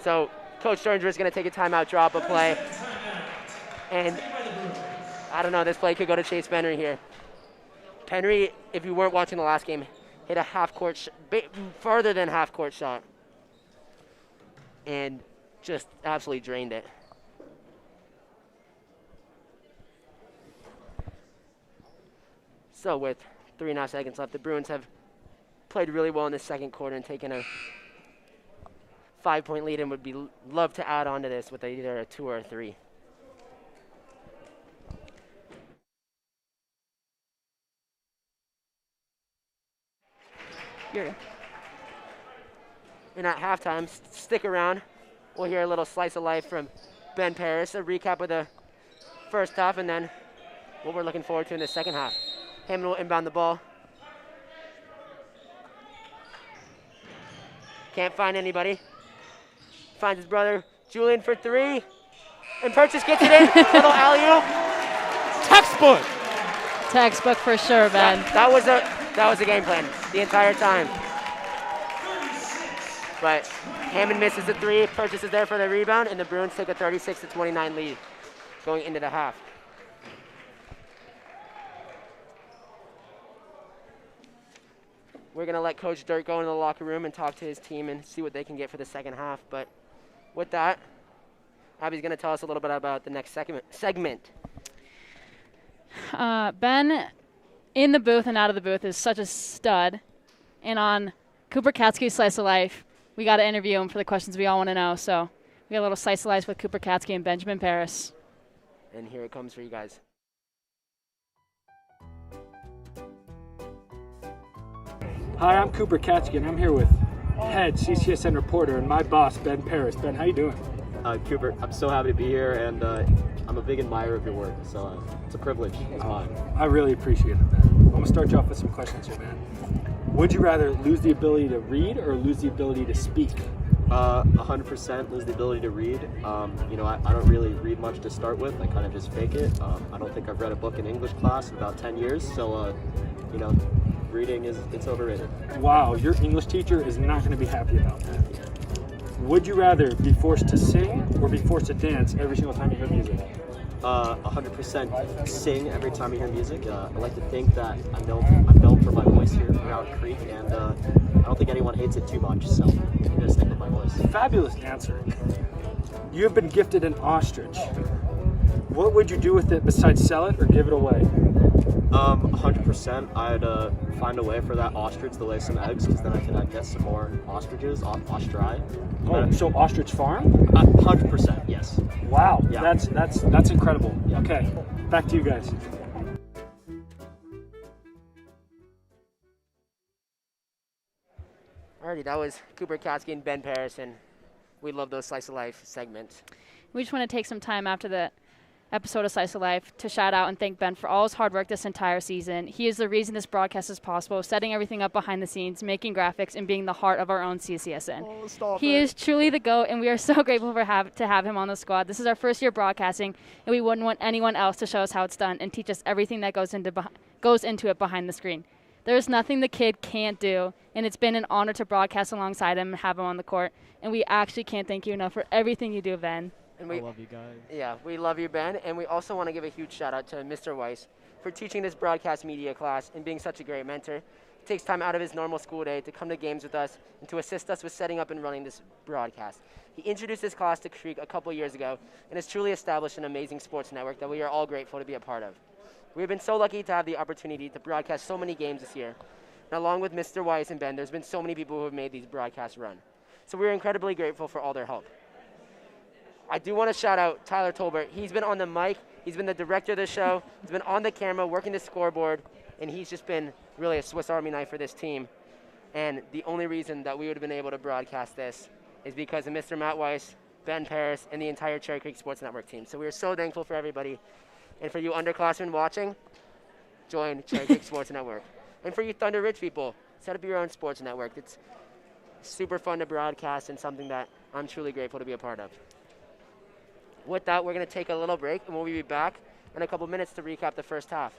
So Coach Sturginger is going to take a timeout, drop a play. And I don't know, this play could go to Chase Penry here. Penry, if you weren't watching the last game, hit a half-court, farther than half-court shot. And just absolutely drained it. So with 3.5 seconds left, the Bruins have played really well in the second quarter and taken a 5-point lead and would be love to add on to this with either a 2 or a 3. You're And at halftime, stick around. We'll hear a little slice of life from Ben Paris, a recap of the first half, and then what we're looking forward to in the second half. Hammond will inbound the ball. Can't find anybody. Finds his brother Julian for 3. And Purchase gets it in. Little alley-oop. Textbook. textbook for sure, Ben. That was a game plan the entire time. But Hammond misses the 3. Purchase is there for the rebound, and the Bruins take a 36-29 lead going into the half. We're going to let Coach Dirk go into the locker room and talk to his team and see what they can get for the second half. But with that, Abby's going to tell us a little bit about the next segment. Ben, in the booth and out of the booth, is such a stud. And on Cooper Katsky's Slice of Life, we got to interview him for the questions we all want to know. So we got a little Slice of Life with Cooper Katsky and Benjamin Paris. And here it comes for you guys. Hi, I'm Cooper Katsky, and I'm here with head CCSN reporter and my boss, Ben Paris. Ben, how you doing? Cooper, I'm so happy to be here, and I'm a big admirer of your work, so it's a privilege. It's mine. I really appreciate it, Ben. I'm going to start you off with some questions here, man. Would you rather lose the ability to read or lose the ability to speak? 100% lose the ability to read. I don't really read much to start with. I kind of just fake it. I don't think I've read a book in English class in about 10 years, so, reading it's overrated. Wow, your English teacher is not going to be happy about that. Would you rather be forced to sing or be forced to dance every single time you hear music? 100% sing every time you hear music. I like to think that I'm known for my voice here around Creek, and I don't think anyone hates it too much, so I'm going to stick with my voice. Fabulous answer. You have been gifted an ostrich. What would you do with it besides sell it or give it away? 100%. I'd find a way for that ostrich to lay some eggs, because then I can get some more ostriches, ostri. Oh, so ostrich farm? 100%, yes. Wow, Yeah. that's incredible. Yeah. Okay, back to you guys. Alrighty, that was Cooper Katsky and Ben Paris, and we love those Slice of Life segments. We just want to take some time after the episode of Slice of Life to shout out and thank Ben for all his hard work this entire season. He is the reason this broadcast is possible, setting everything up behind the scenes, making graphics, and being the heart of our own CCSN. Oh, stop He it. is truly the GOAT, and we are so grateful to have him on the squad. This is our first year broadcasting, and we wouldn't want anyone else to show us how it's done and teach us everything that goes into it behind the screen. There's nothing the kid can't do, and it's been an honor to broadcast alongside him and have him on the court, and we actually can't thank you enough for everything you do, Ben. And I love you guys. Yeah, we love you, Ben, and we also want to give a huge shout out to Mr. Weiss for teaching this broadcast media class and being such a great mentor. He takes time out of his normal school day to come to games with us and to assist us with setting up and running this broadcast. He introduced this class to Creek a couple years ago and has truly established an amazing sports network that we are all grateful to be a part of. We have been so lucky to have the opportunity to broadcast so many games this year. And along with Mr. Weiss and Ben, there's been so many people who have made these broadcasts run. So we're incredibly grateful for all their help. I do want to shout out Tyler Tolbert. He's been on the mic. He's been the director of the show. He's been on the camera, working the scoreboard, and he's just been really a Swiss Army knife for this team. And the only reason that we would have been able to broadcast this is because of Mr. Matt Weiss, Ben Paris, and the entire Cherry Creek Sports Network team. So we are so thankful for everybody. And for you underclassmen watching, join Cherry Creek Sports Network. And for you Thunderridge people, set up your own sports network. It's super fun to broadcast and something that I'm truly grateful to be a part of. With that, we're going to take a little break, and we'll be back in a couple minutes to recap the first half.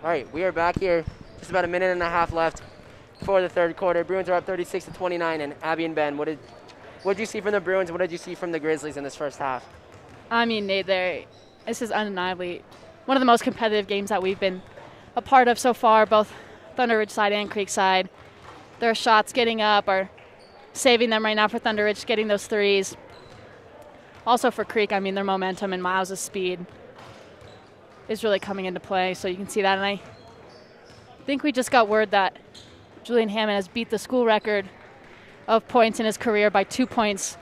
All right, we are back here. Just about a minute and a half left for the third quarter. Bruins are up 36-29, and Abby and Ben, what did you see from the Bruins? What did you see from the Grizzlies in this first half? I mean, Nate, this is undeniably one of the most competitive games that we've been a part of so far, both Thunderridge side and Creek side. Their shots getting up are saving them right now for Thunderridge, getting those threes. Also for Creek, I mean, their momentum and Miles' speed is really coming into play, so you can see that. And I think we just got word that Julian Hammond has beat the school record of points in his career by 2 points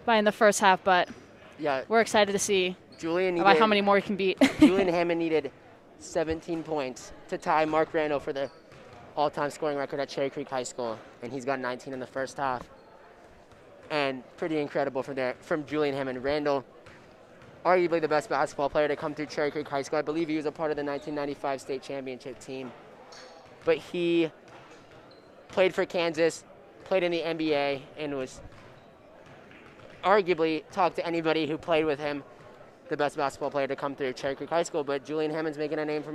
in the first half, but yeah, we're excited to see Julian about how many more he can beat. Julian Hammond needed 17 points to tie Mark Randall for the all-time scoring record at Cherry Creek High School, and he's got 19 in the first half. And pretty incredible from Julian Hammond. Randall, arguably the best basketball player to come through Cherry Creek High School. I believe he was a part of the 1995 state championship team. But he played for Kansas, played in the NBA, and was arguably, talk to anybody who played with him, the best basketball player to come through Cherry Creek High School. But Julian Hammond's making a name for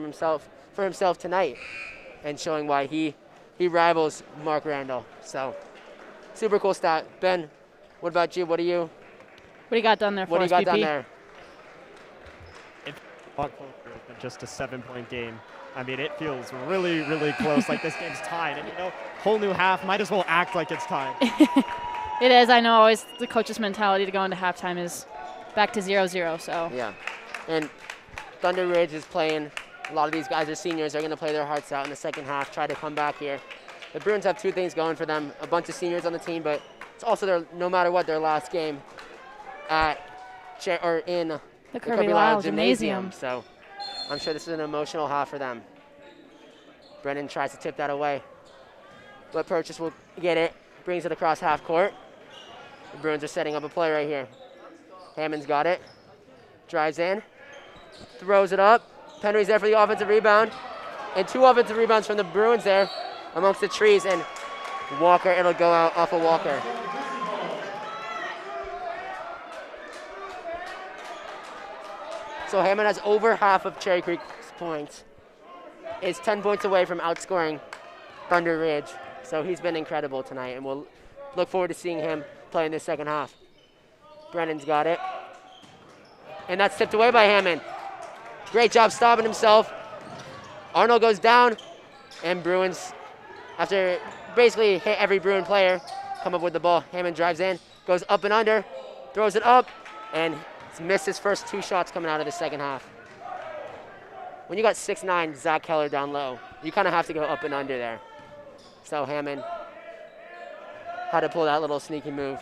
himself tonight and showing why he rivals Mark Randall. So super cool stat. Ben, what about you? What do you got done there for us, What do you got BP? done there? It's just a 7-point game. I mean, it feels really, really close, like this game's tied. And, whole new half, might as well act like it's tied. It is. I know always the coach's mentality to go into halftime is back to 0-0, so. Yeah. And Thunderridge is playing. A lot of these guys are seniors. They're going to play their hearts out in the second half, try to come back here. The Bruins have two things going for them. A bunch of seniors on the team, but it's also no matter what, their last game in the Kurby Lyle Gymnasium. So I'm sure this is an emotional half for them. Brennan tries to tip that away, but Purchase will get it, brings it across half court. The Bruins are setting up a play right here. Hammond's got it, drives in, throws it up. Penry's there for the offensive rebound, and 2 offensive rebounds from the Bruins there amongst the trees, and Walker, it'll go out off of Walker. So Hammond has over half of Cherry Creek's points. Is 10 points away from outscoring Thunderridge. So he's been incredible tonight, and we'll look forward to seeing him play in the second half. Brennan's got it. And that's tipped away by Hammond. Great job stopping himself. Arnold goes down, and Bruins, after basically hit every Bruin player, come up with the ball. Hammond drives in, goes up and under, throws it up, and missed his first 2 shots coming out of the second half. When you got 6'9" Zach Keller down low, you kind of have to go up and under there. So Hammond had to pull that little sneaky move.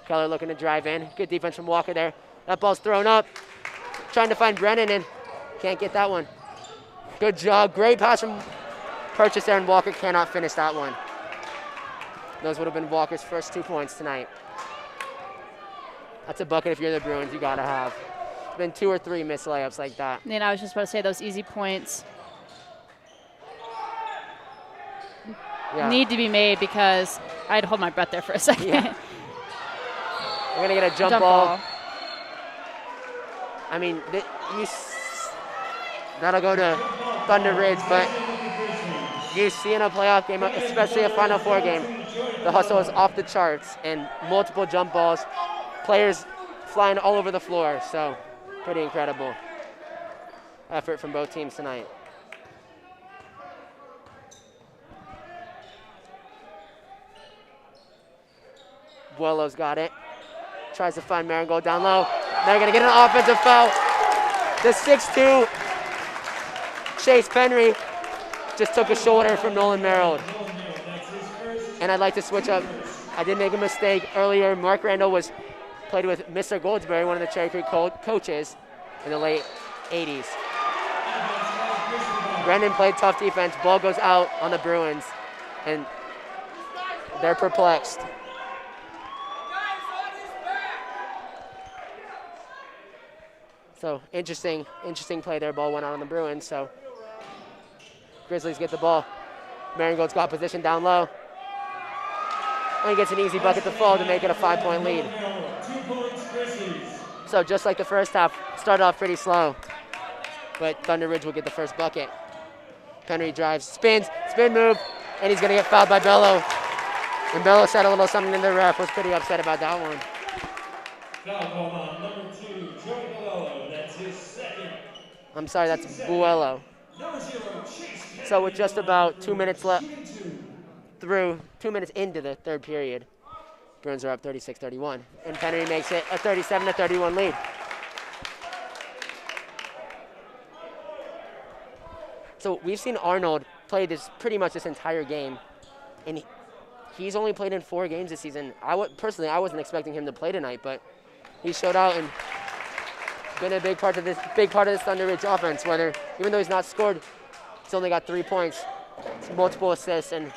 Keller looking to drive in. Good defense from Walker there. That ball's thrown up. Trying to find Brennan and can't get that one. Good job. Great pass from Purchase there, and Walker cannot finish that one. Those would have been Walker's first 2 points tonight. That's a bucket if you're the Bruins, you gotta have. It's been 2 or 3 missed layups like that. And I was just about to say those easy points need to be made because I had to hold my breath there for a second. Yeah. We're gonna get a jump ball. I mean, that'll go to Thunderridge, but you see in a playoff game, especially a Final-4 game, the hustle is off the charts and multiple jump balls, players flying all over the floor, so pretty incredible effort from both teams tonight. Buelo's got it. Tries to find Marigold down low. They're going to get an offensive foul. The 6'2" Chase Penry just took a shoulder from Nolan Merrill. And I'd like to switch up. I did make a mistake earlier. Mark Randall played with Mr. Goldsberry, one of the Cherry Creek coaches in the late 80s. Brendan played tough defense. Ball goes out on the Bruins, and they're perplexed. So interesting play there. Ball went out on the Bruins. So Grizzlies get the ball. Marigold's got position down low. And he gets an easy bucket to fall to make it a 5-point lead. So just like the first half, started off pretty slow. but Thunderridge will get the first bucket. Penry drives, spins, spin move, and he's going to get fouled by Bello. And Bello said a little something to the ref, was pretty upset about that one. Foul call on number 2, Joey Bello. That's his second. I'm sorry, that's Buello. Number 0, Chase. So with just about 2 minutes left, 2 minutes into the third period, Bruins are up 36-31, and Penry makes it a 37-31 lead. So we've seen Arnold play this pretty much this entire game, and he's only played in 4 games this season. Personally, I wasn't expecting him to play tonight, but he showed out and been a big part of this Thunderridge offense. Even though he's not scored, he's only got 3 points, multiple assists, and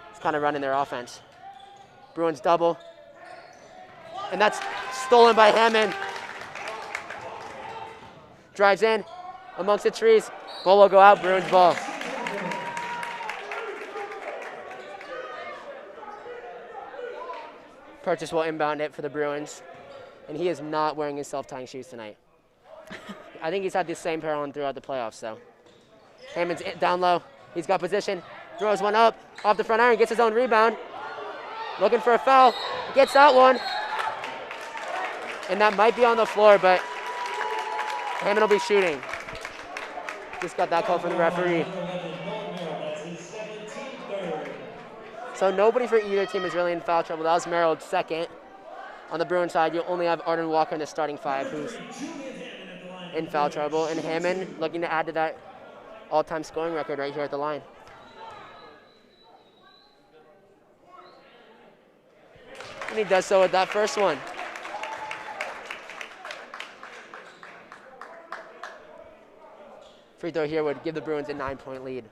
he's kind of running their offense. Bruins double, and that's stolen by Hammond. Drives in amongst the trees. Ball will go out. Bruins ball. Purchase will inbound it for the Bruins, and he is not wearing his self-tying shoes tonight. I think he's had the same pair on throughout the playoffs. So Hammond's down low. He's got position. Throws one up off the front iron. Gets his own rebound. Looking for a foul. Gets that one. And that might be on the floor, but Hammond will be shooting. Just got that call from the referee. So nobody for either team is really in foul trouble. That was Merrill's second. On the Bruins side, you only have Arden Walker in the starting 5 who's in foul trouble. And Hammond looking to add to that all-time scoring record right here at the line. And he does so with that first one. Free throw here would give the Bruins a 9-point lead.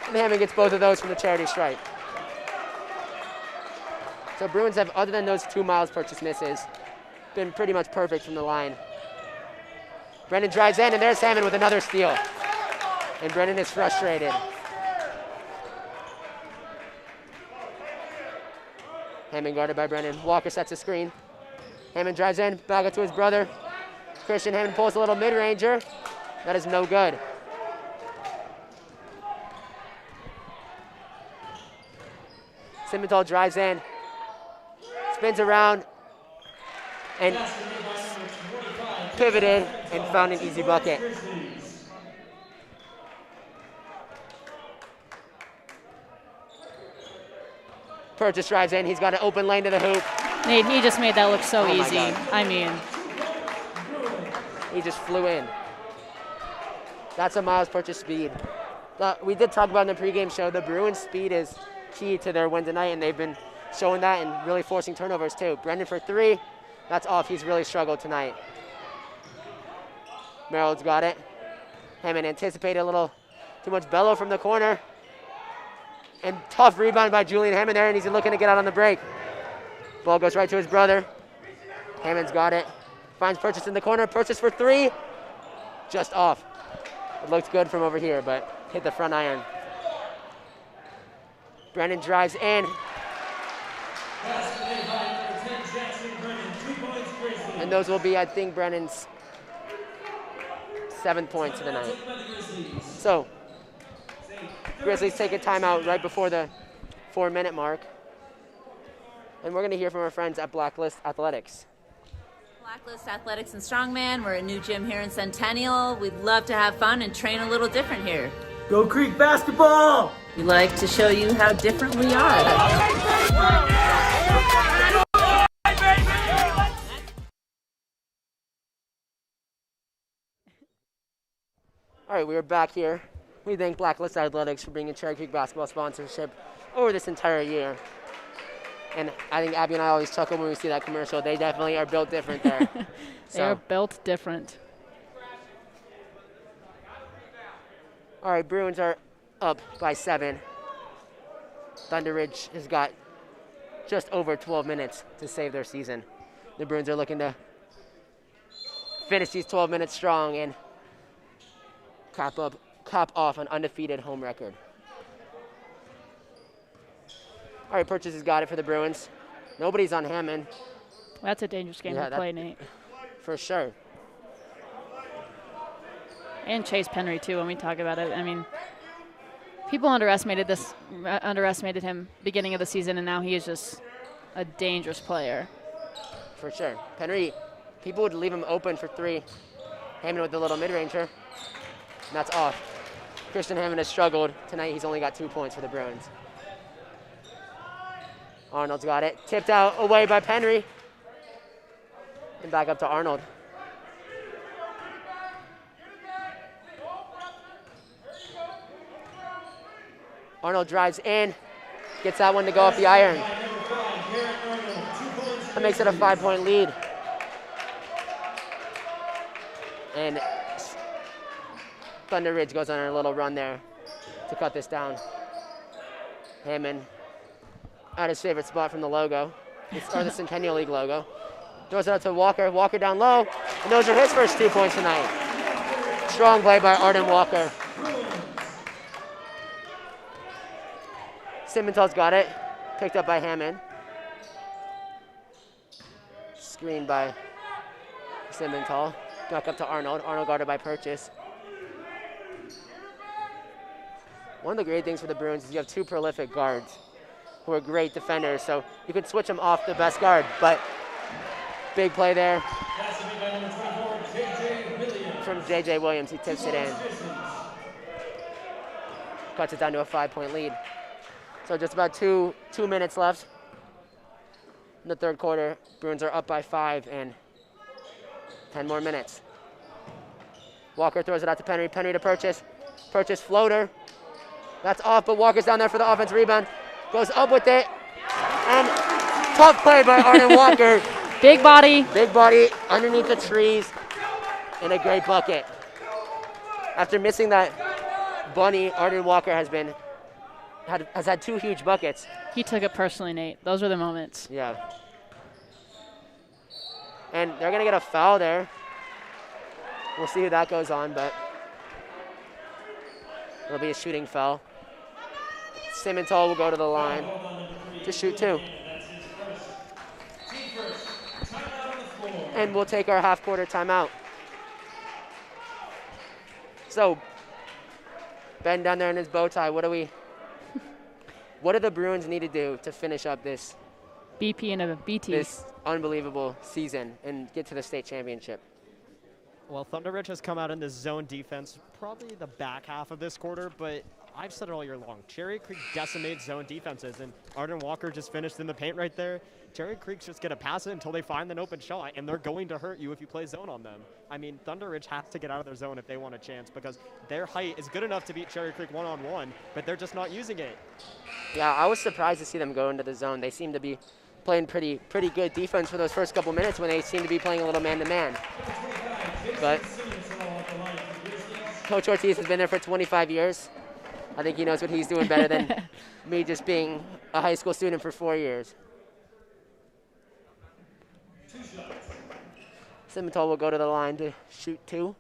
And Hammond gets both of those from the charity stripe. So Bruins have, other than those 2 Miles Purchase misses, been pretty much perfect from the line. Brennan drives in, and there's Hammond with another steal. And Brennan is frustrated. Hammond guarded by Brennan. Walker sets a screen. Hammond drives in, back up to his brother. Christian Hammond pulls a little mid-ranger. That is no good. Simmental drives in, spins around, and pivoted and found an easy bucket. Purchase drives in. He's got an open lane to the hoop. Nate, he just made that look so easy. God. I mean, he just flew in. That's a Miles Purchase speed. We did talk about in the pregame show, the Bruins' speed is key to their win tonight, and they've been showing that and really forcing turnovers too. Brendan for 3. That's off. He's really struggled tonight. Merrill's got it. Hammond anticipated a little too much bellow from the corner. And tough rebound by Julian Hammond there, and he's looking to get out on the break. Ball goes right to his brother. Hammond's got it. Finds Purchase in the corner. Purchase for 3. Just off. It looked good from over here, but hit the front iron. Brennan drives in. And those will be, I think, Brennan's 7 points of the night. So, Grizzlies take a timeout right before the 4-minute mark. And we're going to hear from our friends at Blacklist Athletics. Blacklist Athletics and Strongman. We're a new gym here in Centennial. We'd love to have fun and train a little different here. Go Creek basketball! We'd like to show you how different we are. All right, we are back here. We thank Blacklist Athletics for bringing Cherry Creek basketball sponsorship over this entire year. And I think Abby and I always chuckle when we see that commercial. They definitely are built different there. They are built different. All right, Bruins are up by 7. Thunderridge has got just over 12 minutes to save their season. The Bruins are looking to finish these 12 minutes strong and cap off an undefeated home record. All right, Purchase has got it for the Bruins. Nobody's on Hammond. That's a dangerous game to play, Nate. For sure. And Chase Penry, too, when we talk about it. I mean, people underestimated him beginning of the season, and now he is just a dangerous player. For sure. Penry, people would leave him open for 3. Hammond with the little mid-ranger. And that's off. Christian Hammond has struggled. Tonight he's only got 2 points for the Bruins. Arnold's got it. Tipped out away by Penry. And back up to Arnold. Arnold drives in. Gets that one to go up the iron. That makes it a 5-point lead. And Thunderridge goes on a little run there to cut this down. Hammond at his favorite spot from the logo, or the Centennial League logo. Throws it out to Walker. Walker down low. And those are his first 2 points tonight. Strong play by Arden Walker. Simmental's got it. Picked up by Hammond. Screened by Simmental. Back up to Arnold. Arnold guarded by Purchase. One of the great things for the Bruins is you have 2 prolific guards who are great defenders, so you can switch them off the best guard. But big play there from J.J. Williams. He tips it in. Cuts it down to a 5-point lead. So just about two minutes left in the third quarter. Bruins are up by 5 and 10 more minutes. Walker throws it out to Penry. Penry to Purchase. Purchase floater. That's off, but Walker's down there for the offense rebound. Goes up with it. And tough play by Arden Walker. Big body. Big body underneath the trees. And a great bucket. After missing that bunny, Arden Walker has had 2 huge buckets. He took it personally, Nate. Those are the moments. Yeah. And they're going to get a foul there. We'll see who that goes on, but it'll be a shooting foul. Simmental will go to the line to shoot 2. And we'll take our half-quarter timeout. So, Ben down there in his bow tie, what do the Bruins need to do to finish up this BP and a BT. This unbelievable season and get to the state championship? Well, Thunderridge has come out in this zone defense probably the back half of this quarter, but I've said it all year long. Cherry Creek decimates zone defenses, and Arden Walker just finished in the paint right there. Cherry Creek's just going to pass it until they find an open shot, and they're going to hurt you if you play zone on them. I mean, Thunderridge has to get out of their zone if they want a chance, because their height is good enough to beat Cherry Creek one-on-one, but they're just not using it. Yeah, I was surprised to see them go into the zone. They seem to be playing pretty good defense for those first couple minutes when they seem to be playing a little man-to-man. But Coach Ortiz has been there for 25 years. I think he knows what he's doing better than me just being a high school student for 4 years. Simmental will go to the line to shoot 2.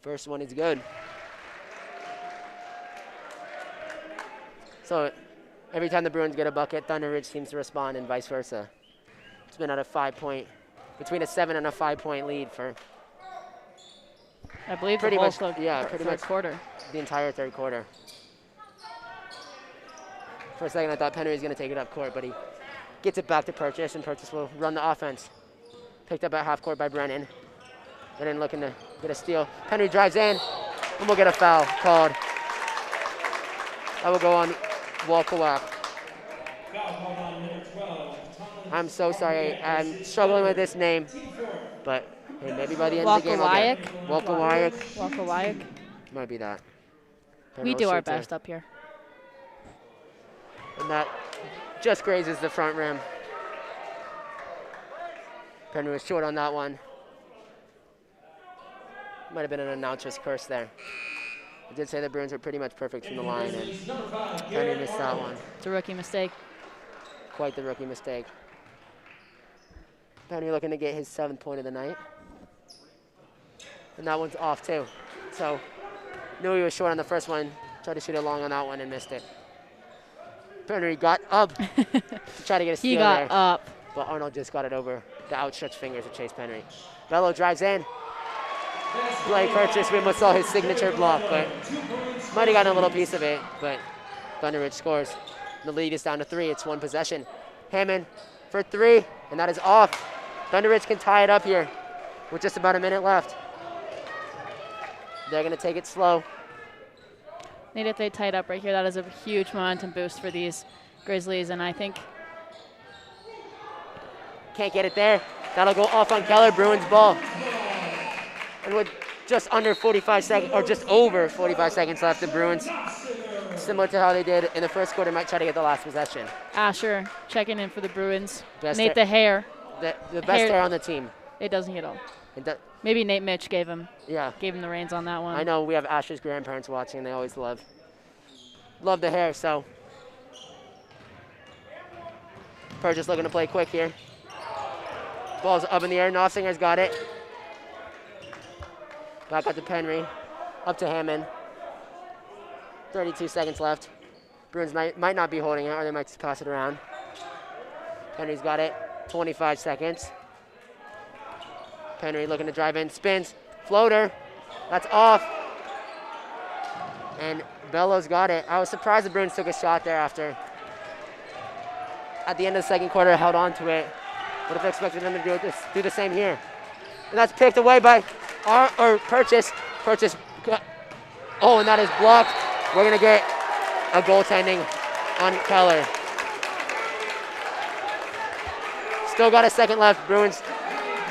First one is good. So every time the Bruins get a bucket, Thunderridge seems to respond and vice versa. It's been at a 5-point, between a 7 and a 5-point lead for I believe pretty the whole pretty much quarter. The entire third quarter. For a second, I thought Penry was going to take it up court, but he gets it back to Purchase, and Purchase will run the offense. Picked up at half court by Brennan. Brennan looking to get a steal. Penry drives in, and we'll get a foul called. That will go on Walkawak. I'm so sorry. I'm struggling with this name, but hey, maybe by the end of the game I'll get it. Walkawayak. Might be that. We do our best up here. And that just grazes the front rim. Penry was short on that one. Might have been an announcer's curse there. I did say the Bruins are pretty much perfect from the line, and Penry missed that one. It's a rookie mistake. Quite the rookie mistake. Penry looking to get his 7th point of the night. And that one's off too. So knew he was short on the first one. Tried to shoot it long on that one and missed it. Penry got up to try to get a steal He got there. up. But Arnold just got it over the outstretched fingers of Chase Penry. Bello drives in. Blake Purchase, we almost saw his signature block, but might have gotten a little piece of it, but Thunderridge scores. The lead is down to 3. It's 1 possession. Hammond for 3, and that is off. Thunderridge can tie it up here with just about a minute left. They're going to take it slow. Need if they tie it up right here. That is a huge momentum boost for these Grizzlies, and I think can't get it there. That'll go off on Keller. Bruins ball. And with just under 45 seconds, or just over 45 seconds left, the Bruins, similar to how they did in the first quarter, might try to get the last possession. Asher checking in for the Bruins. Best Nate the hair. The best hair on the team. It doesn't get old. It Maybe Nate Mitch gave him the reins on that one. I know we have Asher's grandparents watching. They always love the hair, so. Purchase looking to play quick here. Ball's up in the air. Nofsinger's got it. Back up to Penry. Up to Hammond. 32 seconds left. Bruins might not be holding it, or they might just pass it around. Penry's got it. 25 seconds. Penry looking to drive in. Spins. Floater. That's off. And Bello's got it. I was surprised the Bruins took a shot there after. At the end of the second quarter, held on to it. Would have expected them to do the same here. And that's picked away by Purchase. Purchase. Oh, and that is blocked. We're going to get a goaltending on Keller. Still got a second left. Bruins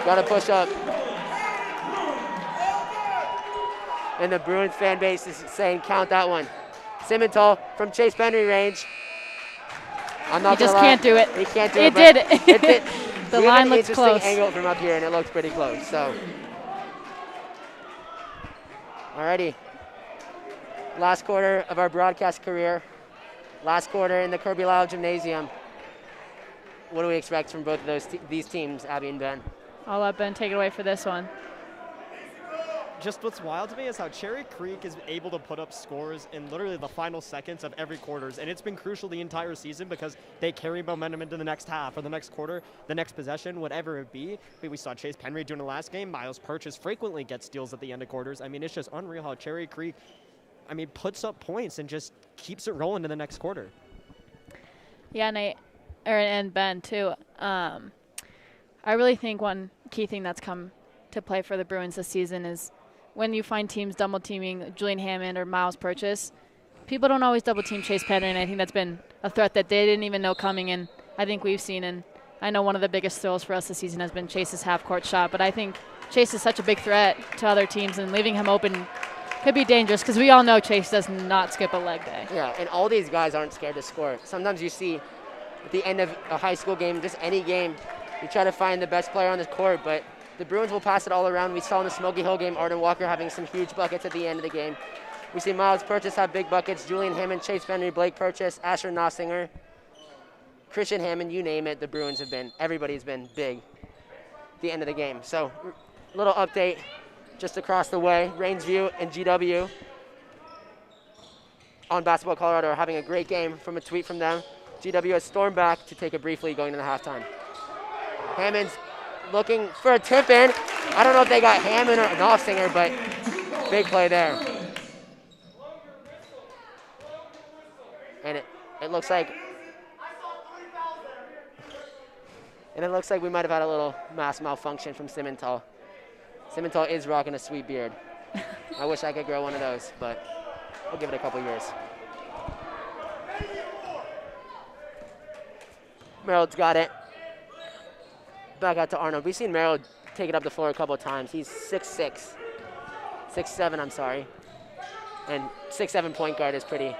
got to push up. And the Bruins fan base is saying, count that one. Simmental from Chase Penry range. I'm not he just gonna lie. can't do it. He can't do it. It did. The line looks close. Interesting angle from up here, and it looks pretty close. So, alrighty. Last quarter of our broadcast career. Last quarter in the Kurby Lyle Gymnasium. What do we expect from both of these teams, Abby and Ben? I'll let Ben take it away for this one. Just what's wild to me is how Cherry Creek is able to put up scores in literally the final seconds of every quarters, and it's been crucial the entire season because they carry momentum into the next half or the next quarter, the next possession, whatever it be. We saw Chase Penry doing the last game. Miles Purchase frequently gets steals at the end of quarters. I mean, it's just unreal how Cherry Creek, puts up points and just keeps it rolling to the next quarter. Yeah, and Ben too. I really think one key thing that's come to play for the Bruins this season is when you find teams double teaming Julian Hammond or Miles Purchase, people don't always double team Chase Penry, and I think that's been a threat that they didn't even know coming, and I think we've seen. And I know one of the biggest thrills for us this season has been Chase's half-court shot, but I think Chase is such a big threat to other teams, and leaving him open could be dangerous because we all know Chase does not skip a leg day. Yeah, and all these guys aren't scared to score. Sometimes you see at the end of a high school game, just any game, you try to find the best player on the court, but the Bruins will pass it all around. We saw in the Smoky Hill game, Arden Walker having some huge buckets at the end of the game. We see Miles Purchase have big buckets, Julian Hammond, Chase Penry, Blake Purchase, Asher Nossinger, Christian Hammond, you name it, the Bruins have been, everybody's been big at the end of the game. So, little update just across the way. Rainsview and GW on Basketball Colorado are having a great game from a tweet from them. GW has stormed back to take a brief lead going into the halftime. Hammond's looking for a tip in. I don't know if they got Hammond or Nossinger, but big play there. And it looks like we might have had a little mass malfunction from Simmental. Simmental is rocking a sweet beard. I wish I could grow one of those, but we'll give it a couple years. Merrill's got it. Back out to Arnold. We've seen Merrill take it up the floor a couple of times. He's 6'6", 6'7", I'm sorry. And 6'7" point guard is pretty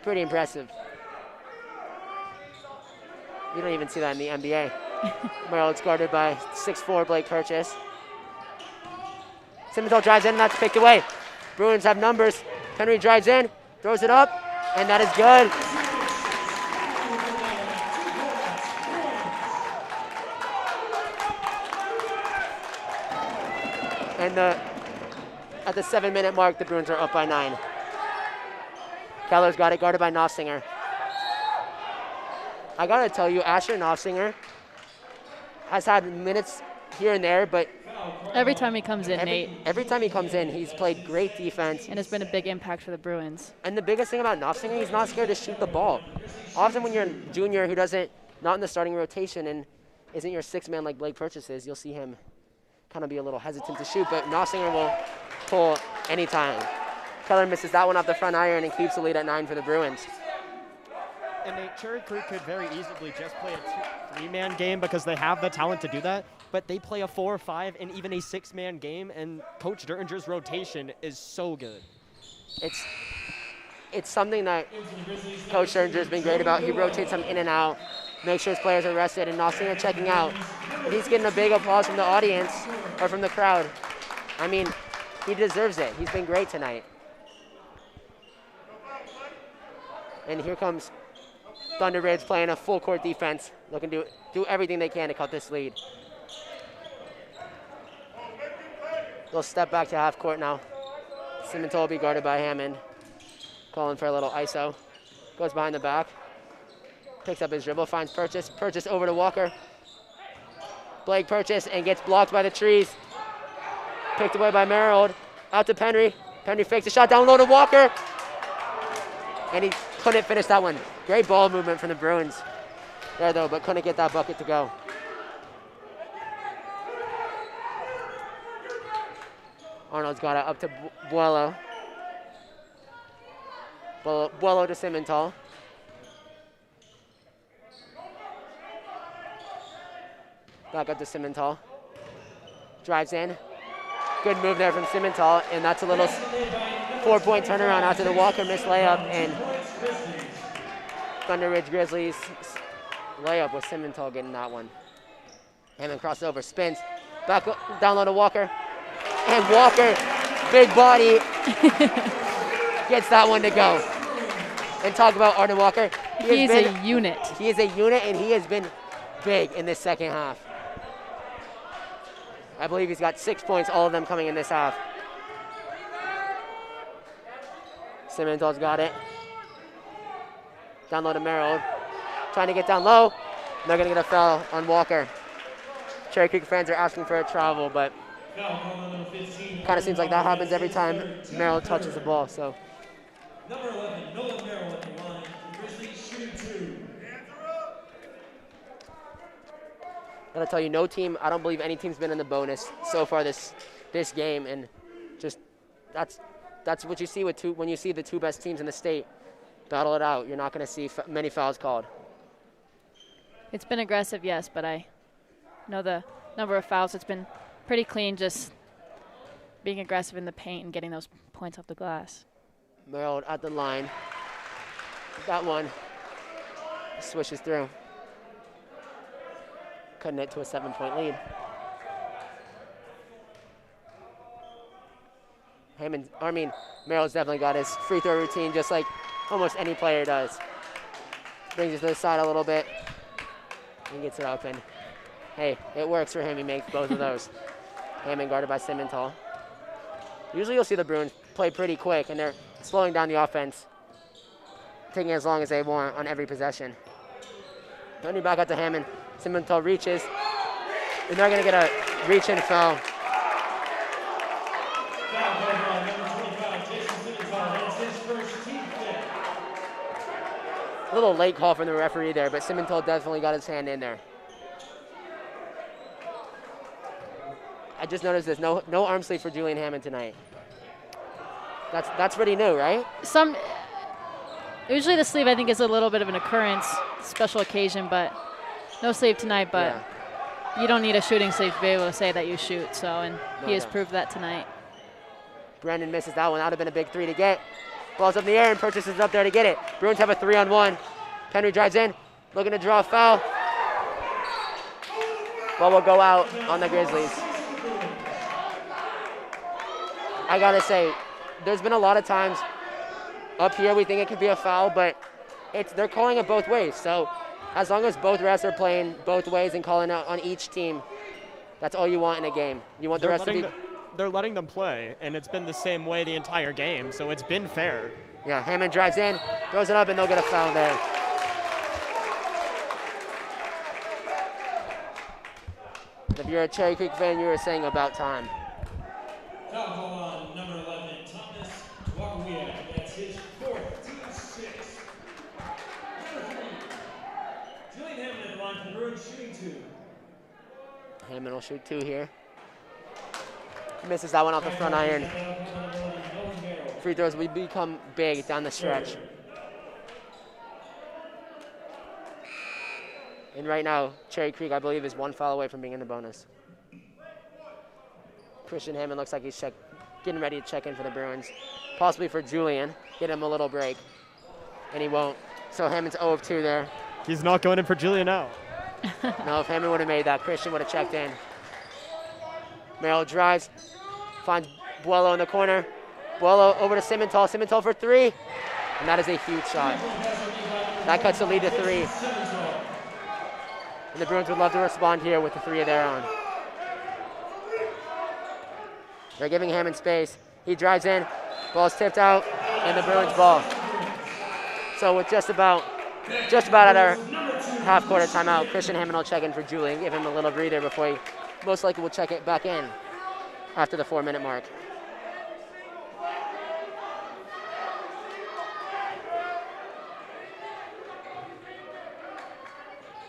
impressive. You don't even see that in the NBA. Merrill is guarded by 6'4" Blake Purchase. Simmental drives in, and that's picked away. Bruins have numbers. Penry drives in, throws it up, and that is good. And at the 7-minute mark, the Bruins are up by 9. Keller's got it, guarded by Nossinger. I got to tell you, Asher Knopfsinger has had minutes here and there, but Every time he comes in, Nate. every time he comes in, he's played great defense. And has been a big impact for the Bruins. And the biggest thing about Knopfsinger, he's not scared to shoot the ball. Often when you're a junior who not in the starting rotation and isn't your sixth man like Blake Purchase is, you'll see him kind of be a little hesitant to shoot, but Knopfsinger will pull anytime. Keller misses that one off the front iron and keeps the lead at 9 for the Bruins. And Cherry Creek could very easily just play a 3-man game because they have the talent to do that, but they play a 4, 5, and even a 6-man game, and Coach Dertinger's rotation is so good. It's something that Coach Dertinger's been great about. He rotates them in and out, makes sure his players are rested, and Knopfsinger checking out. And he's getting a big applause from the audience, or from the crowd. I mean, he deserves it. He's been great tonight. And here comes Thunderridge playing a full court defense, looking to do everything they can to cut this lead. They'll step back to half court now. Simonton will be guarded by Hammond. Calling for a little ISO. Goes behind the back. Picks up his dribble, finds Purchase. Purchase over to Walker. Blake Purchase and gets blocked by the trees. Picked away by Merrill. Out to Penry. Penry fakes a shot down low to Walker. And he couldn't finish that one. Great ball movement from the Bruins there, though, but couldn't get that bucket to go. Arnold's got it up to Buello. Buello to Simonton. Back up to Simonton. Drives in. Good move there from Simonton, and that's a little 4-point turnaround after the Walker missed layup, and Thunderridge Grizzlies layup with Simonton getting that one. Hammond crossover, spins, back down low to Walker, and Walker, big body, gets that one to go. And talk about Arden Walker. He's a unit. He is a unit, and he has been big in this second half. I believe he's got 6 points, all of them coming in this half. Simonton's got it. Down low to Merrill. Trying to get down low. They're going to get a foul on Walker. Cherry Creek fans are asking for a travel, but kind of seems like that happens every time Merrill touches the ball. So. Number 11, Nolan Merrill at the line. Grizzlies shooting 2. I gotta tell you, no team, I don't believe any team's been in the bonus so far this game, and just that's what you see when you see the two best teams in the state battle it out. You're not gonna see many fouls called. It's been aggressive, yes, but I know the number of fouls. It's been pretty clean, just being aggressive in the paint and getting those points off the glass. Merrill at the line. That one swishes through. Cutting it to a 7-point lead. Merrill's definitely got his free throw routine just like almost any player does. Brings it to the side a little bit and gets it open. Hey, it works for him. He makes both of those. Hammond guarded by Simonton. Usually you'll see the Bruins play pretty quick, and they're slowing down the offense, taking as long as they want on every possession. Turning back out to Hammond. Simonton reaches, and they're going to get a reach-in foul. A little late call from the referee there, but Simonton definitely got his hand in there. I just noticed this, no arm sleeve for Julian Hammond tonight. That's pretty new, right? Usually the sleeve I think is a little bit of an occurrence, special occasion, but no sleeve tonight. But yeah, you don't need a shooting sleeve to be able to say that you shoot. So, and he has proved that tonight. Brendan misses that one. That would have been a big three to get. Ball's up in the air and Purchase is up there to get it. Bruins have a 3-on-1. Penry drives in, looking to draw a foul. Ball will go out on the Grizzlies. I gotta say, there's been a lot of times up here we think it could be a foul, but they're calling it both ways. So as long as both refs are playing both ways and calling out on each team, that's all you want in a game. You want the rest to be... They're letting them play, and it's been the same way the entire game, so it's been fair. Yeah, Hammond drives in, throws it up, and they'll get a foul there. If you're a Cherry Creek fan, you were saying about time. Foul call on number 11, Thomas Wakawiak. That's his fourth, team 6. Number 3, Julian Hammond at the line for the Bruins, shooting 2. Hammond will shoot 2 here. Misses that one off the front iron. Free throws will become big down the stretch. And right now, Cherry Creek, I believe, is 1 foul away from being in the bonus. Christian Hammond looks like he's getting ready to check in for the Bruins. Possibly for Julian, get him a little break. And he won't. So Hammond's 0 of 2 there. He's not going in for Julian now. No, if Hammond would have made that, Christian would have checked in. Merrill drives, finds Buello in the corner. Buello over to Simmental. Simmental for 3. And that is a huge shot. That cuts the lead to 3. And the Bruins would love to respond here with the 3 of their own. They're giving Hammond space. He drives in, ball's tipped out, and the Bruins ball. So with just about at our half-quarter timeout, Christian Hammond will check in for Julian, give him a little breather before he most likely will check it back in after the 4-minute mark.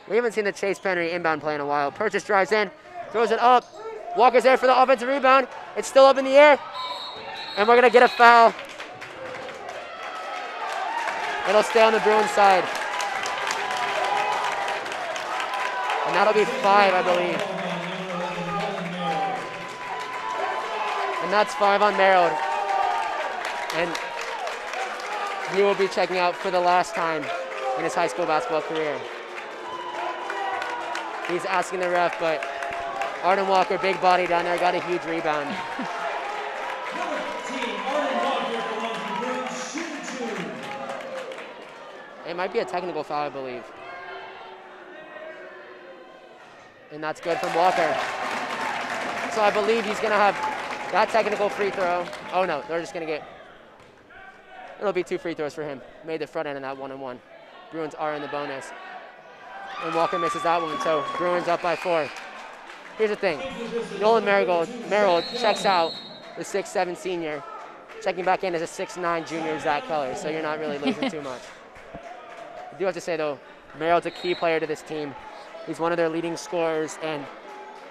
We haven't seen the Chase Penry inbound play in a while. Purchase drives in, throws it up. Walker's there for the offensive rebound. It's still up in the air. And we're going to get a foul. It'll stay on the Bruins side. And that'll be 5, I believe. And that's 5 on Merrill. And he will be checking out for the last time in his high school basketball career. He's asking the ref, but Arden Walker, big body down there, got a huge rebound. It might be a technical foul, I believe. And that's good from Walker. So I believe he's going to have that technical free throw. Oh, no, they're just going to get... It'll be 2 free throws for him. Made the front end of that 1-and-1. Bruins are in the bonus. And Walker misses that one, so Bruins up by 4. Here's the thing. Nolan Merrill checks out, the 6'7" senior. Checking back in as a 6'9" junior, Zach Keller, so you're not really losing too much. I do have to say, though, Merrill's a key player to this team. He's one of their leading scorers, and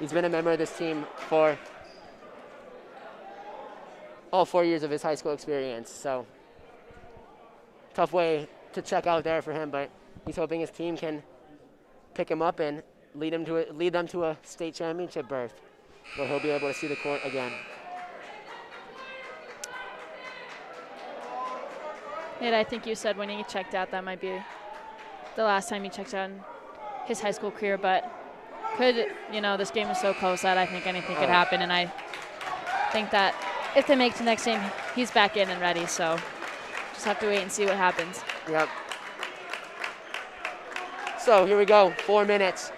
he's been a member of this team for all 4 years of his high school experience. So tough way to check out there for him, but he's hoping his team can pick him up and lead them to a state championship berth where he'll be able to see the court again. And I think you said when he checked out that might be the last time he checked out in his high school career, but this game is so close that I think anything could happen, and I think that if they make it to the next game, he's back in and ready, so just have to wait and see what happens. Yep. So here we go, 4 minutes,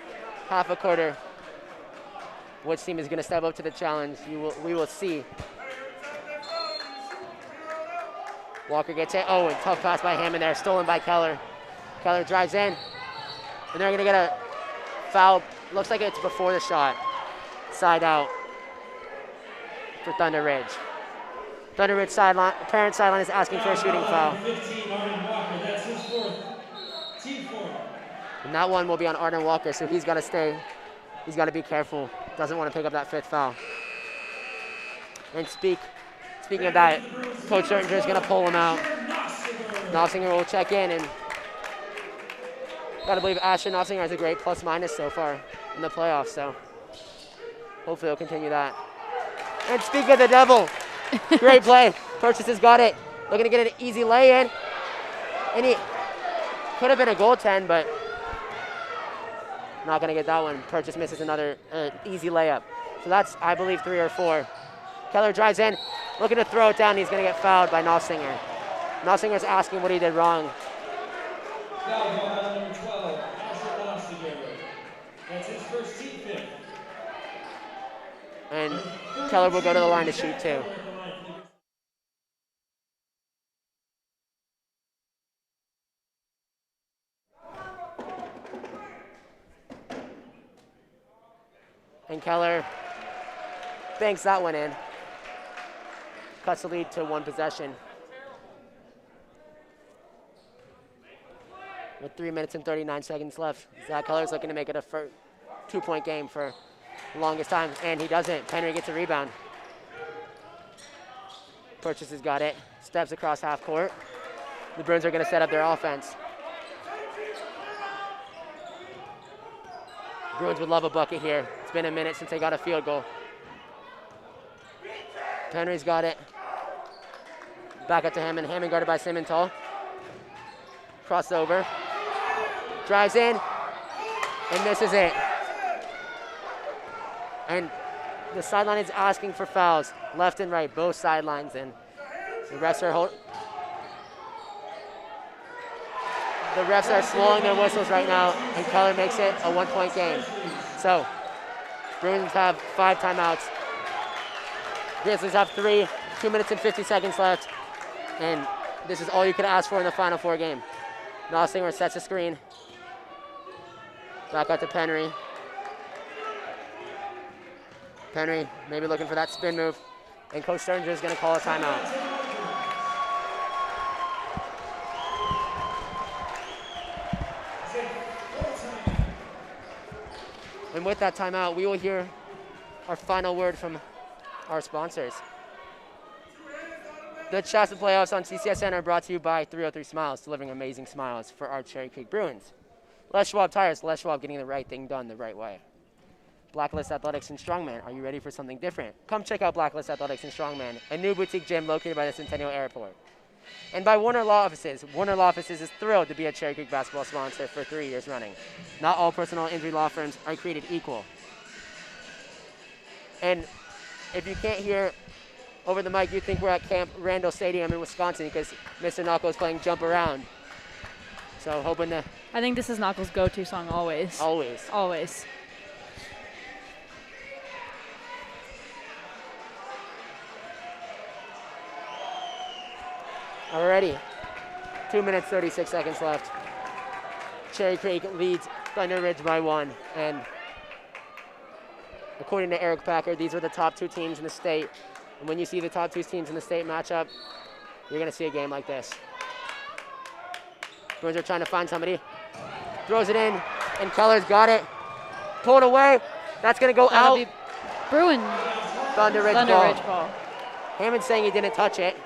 half a quarter. Which team is going to step up to the challenge? We will see. Walker gets it. Oh, and tough pass by Hammond there, stolen by Keller. Keller drives in, and they're going to get a foul. Looks like it's before the shot. Side out for Thunderridge. Thunderridge sideline, parent sideline is asking for a shooting foul. 15, Arden Walker. That's his 4th. Team 4. And that one will be on Arden Walker, so he's got to stay. He's got to be careful. Doesn't want to pick up that 5th foul. And speaking of that, Coach Ertinger is going to pull him out. Nossinger will check in, and got to believe Ashton Nossinger has a great plus-minus so far in the playoffs, so hopefully he'll continue that. And speaking of the devil, great play. Purchase has got it. Looking to get an easy lay-in. And he could have been a goaltend, but not going to get that one. Purchase misses another easy layup. So that's, I believe, 3 or 4. Keller drives in, looking to throw it down. He's going to get fouled by Nossinger.Nossinger's asking what he did wrong. Foul ball number 12, Asher Nossinger. That's his first, team 5th. And Keller will go to the line to shoot 2. And Keller banks that one in. Cuts the lead to 1 possession. With 3 minutes and 39 seconds left, Zach Keller's looking to make it a 2-point game for the longest time, and he doesn't. Penry gets a rebound. Purchase has got it. Steps across half court. The Bruins are going to set up their offense. Bruins would love a bucket here. It's been a minute since they got a field goal. Penry's got it. Back up to Hammond. Hammond guarded by Simmenthal. Crossover. Drives in. And misses it. And the sideline is asking for fouls. Left and right, both sidelines. And the refs are slowing their whistles right now, and Keller makes it a 1-point game. So, Bruins have 5 timeouts. Grizzlies have 3, 2 minutes and 50 seconds left. And this is all you could ask for in the Final Four game. Nossinger sets a screen. Back out to Penry. Penry maybe looking for that spin move. And Coach Sturginger is going to call a timeout. And with that timeout, we will hear our final word from our sponsors. The Chsaa playoffs on CCSN are brought to you by 303 Smiles, delivering amazing smiles for our Cherry Creek Bruins. Les Schwab Tires, Les Schwab getting the right thing done the right way. Blacklist Athletics and Strongman, are you ready for something different? Come check out Blacklist Athletics and Strongman, a new boutique gym located by the Centennial Airport. And by Warner Law Offices. Warner Law Offices is thrilled to be a Cherry Creek basketball sponsor for 3 years running. Not all personal injury law firms are created equal. And if you can't hear over the mic, you think we're at Camp Randall Stadium in Wisconsin because Mr. Knuckles playing Jump Around. So hoping to... I think this is Knuckles' go-to song always. Always. Always. Alrighty, 2 minutes, 36 seconds left. Cherry Creek leads Thunderridge by 1. And according to Eric Packer, these are the top 2 teams in the state. And when you see the top 2 teams in the state match up, you're going to see a game like this. Bruins are trying to find somebody. Throws it in, and Keller's got it. Pulled away. That's going to go That'll out. be Bruin. Thunderridge ball. Hammond's saying he didn't touch it.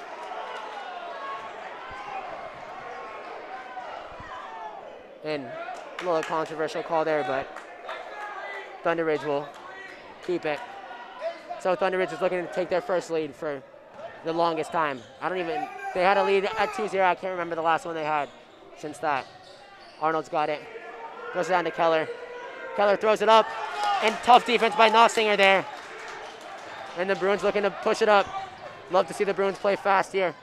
And a little controversial call there, but Thunderridge will keep it. So Thunderridge is looking to take their first lead for the longest time. They had a lead at 2-0. I can't remember the last one they had since that. Arnold's got it. Goes down to Keller. Keller throws it up, and tough defense by Nossinger there. And the Bruins looking to push it up. Love to see the Bruins play fast here.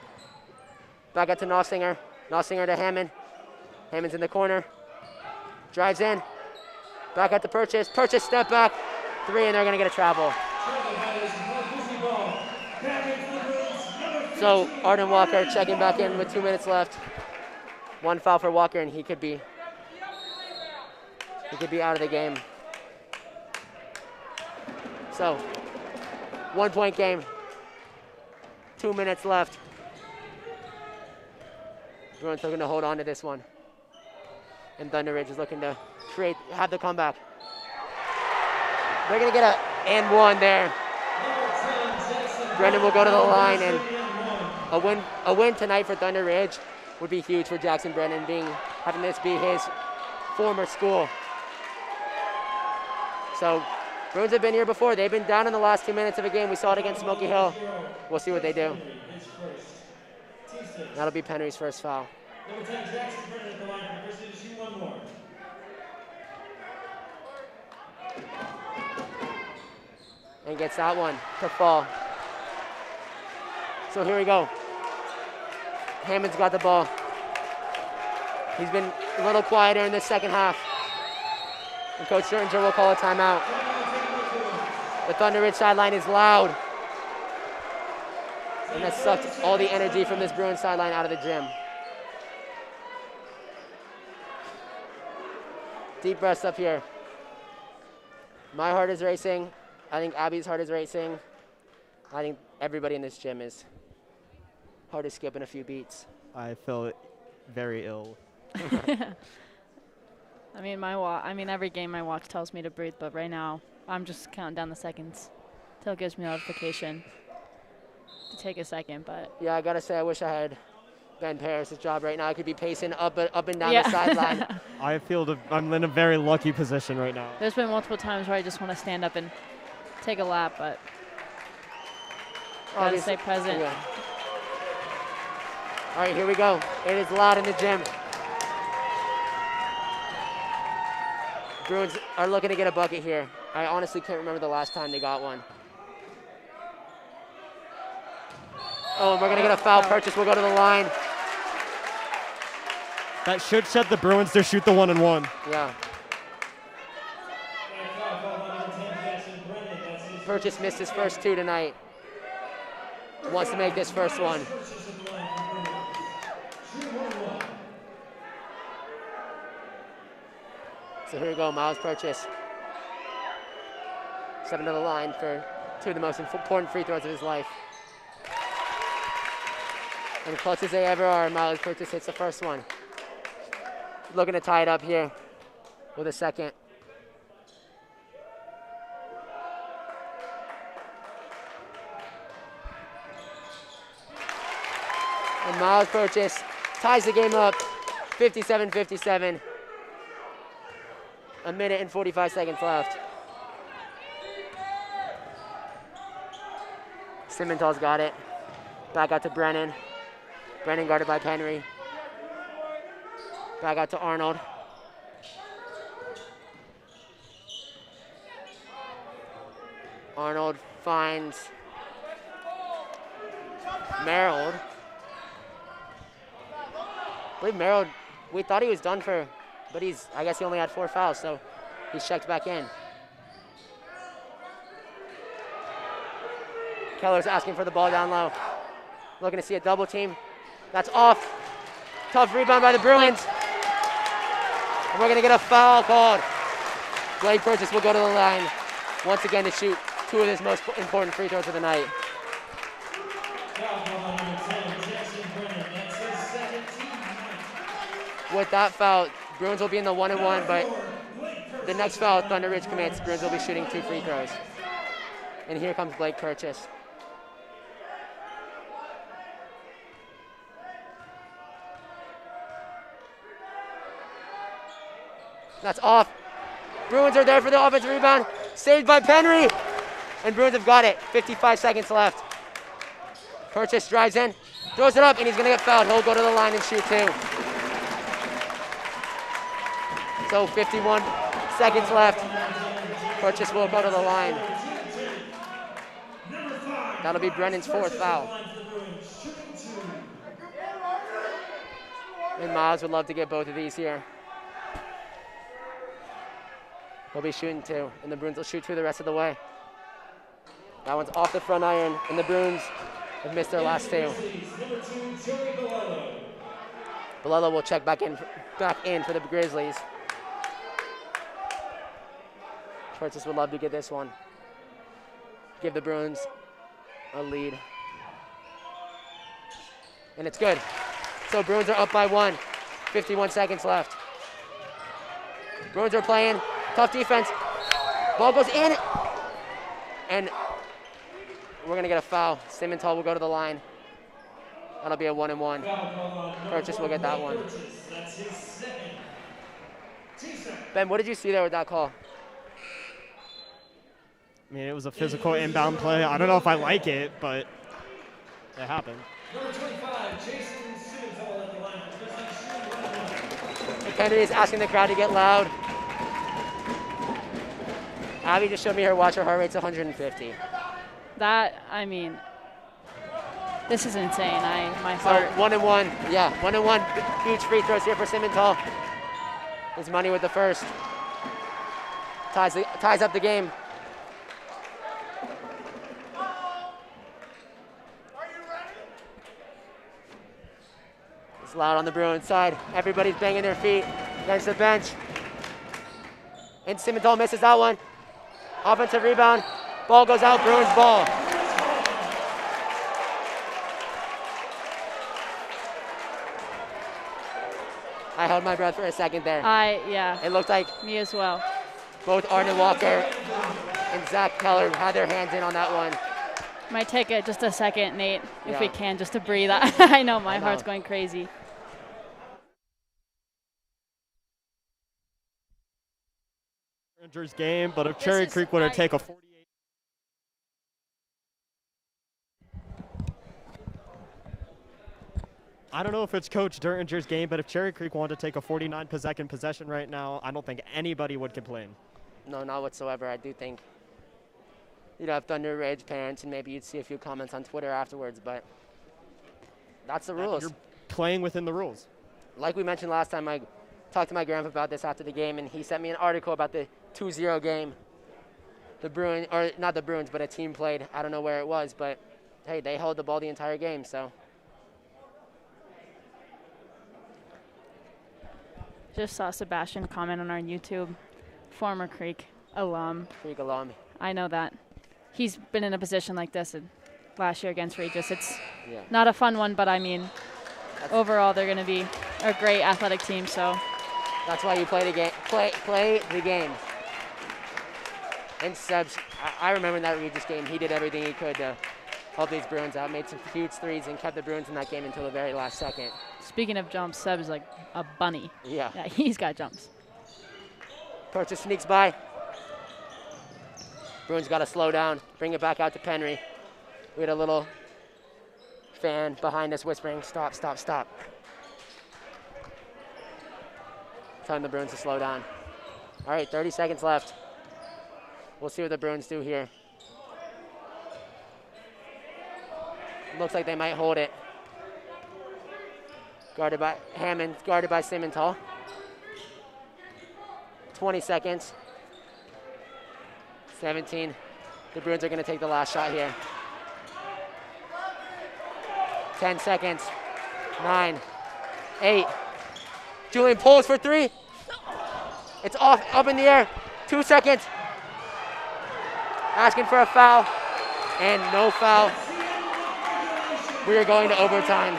Back up to Nossinger. Nossinger to Hammond. Hammond's in the corner. Drives in. Back at the Purchase. Purchase step back. 3, and they're going to get a travel. So Arden Walker checking back in with 2 minutes left. 1 foul for Walker, and he could be out of the game. So 1-point game. 2 minutes left. Bruins looking to hold on to this one. And Thunderridge is looking to have the comeback. They're going to get an 1 there. Brendan will go to the line, and a win tonight for Thunderridge would be huge for Jackson Brennan, having this be his former school. So Bruins have been here before. They've been down in the last 2 minutes of a game. We saw it against Smoky Hill. We'll see what they do. That'll be Penry's first foul. Number 10, Jackson Brennan at the line for the Grizzlies. Shoot 1 more. And gets that one to fall. So here we go. Hammond's got the ball. He's been a little quieter in the second half. And Coach Sturginger will call a timeout. The Thunderridge sideline is loud. And that sucked all the energy from this Bruins sideline out of the gym. Deep breaths up here. My heart is racing. I think Abby's heart is racing. I think everybody in this gym is heart is skipping a few beats. I feel very ill. I mean, every game I watch tells me to breathe, but right now I'm just counting down the seconds till it gives me a notification to take a second. But yeah, I gotta say, I wish I had Ben Paris' job right now. I could be pacing up and down the sideline. I feel I'm in a very lucky position right now. There's been multiple times where I just want to stand up and take a lap, but gotta stay present. Yeah. All right, here we go. It is loud in the gym. Bruins are looking to get a bucket here. I honestly can't remember the last time they got one. Oh, and we're gonna get a foul. Purchase will go to the line. That should set the Bruins to shoot the 1-and-1. Yeah. Purchase missed his first two tonight. Wants to make this first one. So here we go, Miles Purchase. Stepping to the line for two of the most important free throws of his life. And clutch as they ever are, Miles Purchase hits the first one. Looking to tie it up here with a second. And Miles Purchase ties the game up, 57-57. A minute and 45 seconds left. Simmenthal's got it. Back out to Brennan. Brennan guarded by Penry. Back out to Arnold. Arnold finds Merrill. I believe Merrill, we thought he was done for, but I guess he only had 4 fouls, so he's checked back in. Keller's asking for the ball down low. Looking to see a double team. That's off. Tough rebound by the Bruins. And we're gonna get a foul called. Blake Purchase will go to the line once again to shoot 2 of his most important free throws of the night. With that foul, Bruins will be in the 1-and-1, but the next foul Thunderridge commits, Bruins will be shooting 2 free throws. And here comes Blake Purchase. That's off. Bruins are there for the offensive rebound. Saved by Penry. And Bruins have got it. 55 seconds left. Purchase drives in, throws it up, and he's going to get fouled. He'll go to the line and shoot 2. So 51 seconds left. Purchase will go to the line. That'll be Brennan's 4th foul. And Miles would love to get both of these here. He'll be shooting 2, and the Bruins will shoot 2 the rest of the way. That one's off the front iron, and the Bruins have missed their last 2. Bilello will check back in for the Grizzlies. Purchase would love to get this one. Give the Bruins a lead. And it's good. So Bruins are up by 1. 51 seconds left. Bruins are playing. Tough defense. Ball goes in. And we're going to get a foul. Simmenthal will go to the line. That'll be a 1-and-1. Purchase will get that one. Ben, what did you see there with that call? I mean, it was a physical inbound play. I don't know if I like it, but it happened. Kennedy is asking the crowd to get loud. Abby just showed me her watch. Her heart rate's 150. This is insane. My heart. So 1-and-1. Yeah, 1-and-1. Huge free throws here for Simmenthal. His money with the first. Ties up the game. It's loud on the Bruins side. Everybody's banging their feet against the bench. And Simmenthal misses that one. Offensive rebound. Ball goes out, Bruins ball. I held my breath for a second there. Yeah. It looked like Me as well. both Arden Walker and Zach Keller had their hands in on that one. Might take just a second, Nate, if Yeah. we can, just to breathe. I know my heart's going crazy. Rangers game, but if Cherry Creek were to take a 48. I don't know if it's Coach Dertinger's game, but if Cherry Creek wanted to take a 49-second possession right now, I don't think anybody would complain. No, not whatsoever. I do think you'd have Thunderridge parents, and maybe you'd see a few comments on Twitter afterwards, but that's the rules. You're playing within the rules. Like we mentioned last time, I talked to my grandpa about this after the game, and he sent me an article about the 2-0 game. The Bruins, or not the Bruins, but a team played. I don't know where it was, but hey, they held the ball the entire game, so. Just saw Sebastian comment on our YouTube. Former Creek alum. Creek alum. I know that. He's been in a position like this last year against Regis. It's Yeah. not a fun one, but I mean, overall they're going to be a great athletic team. So That's why you play the game. Play the game. And Sebs, I remember that Regis game. He did everything he could to help these Bruins out. Made some huge threes and kept the Bruins in that game until the very last second. speaking of jumps, Seb is like a bunny. Yeah. Yeah, he's got jumps. Purchase sneaks by. Bruins got to slow down, bring it back out to Penry. We had a little fan behind us whispering, stop, stop, stop. Telling the Bruins to slow down. All right, 30 seconds left. We'll see what the Bruins do here. Looks like they might hold it. Guarded by Hammond, guarded by Simmenthal. 20 seconds. 17. The Bruins are going to take the last shot here. 10 seconds. 9. 8. Julian pulls for 3. It's off, up in the air. 2 seconds. Asking for a foul. And no foul. We are going to overtime.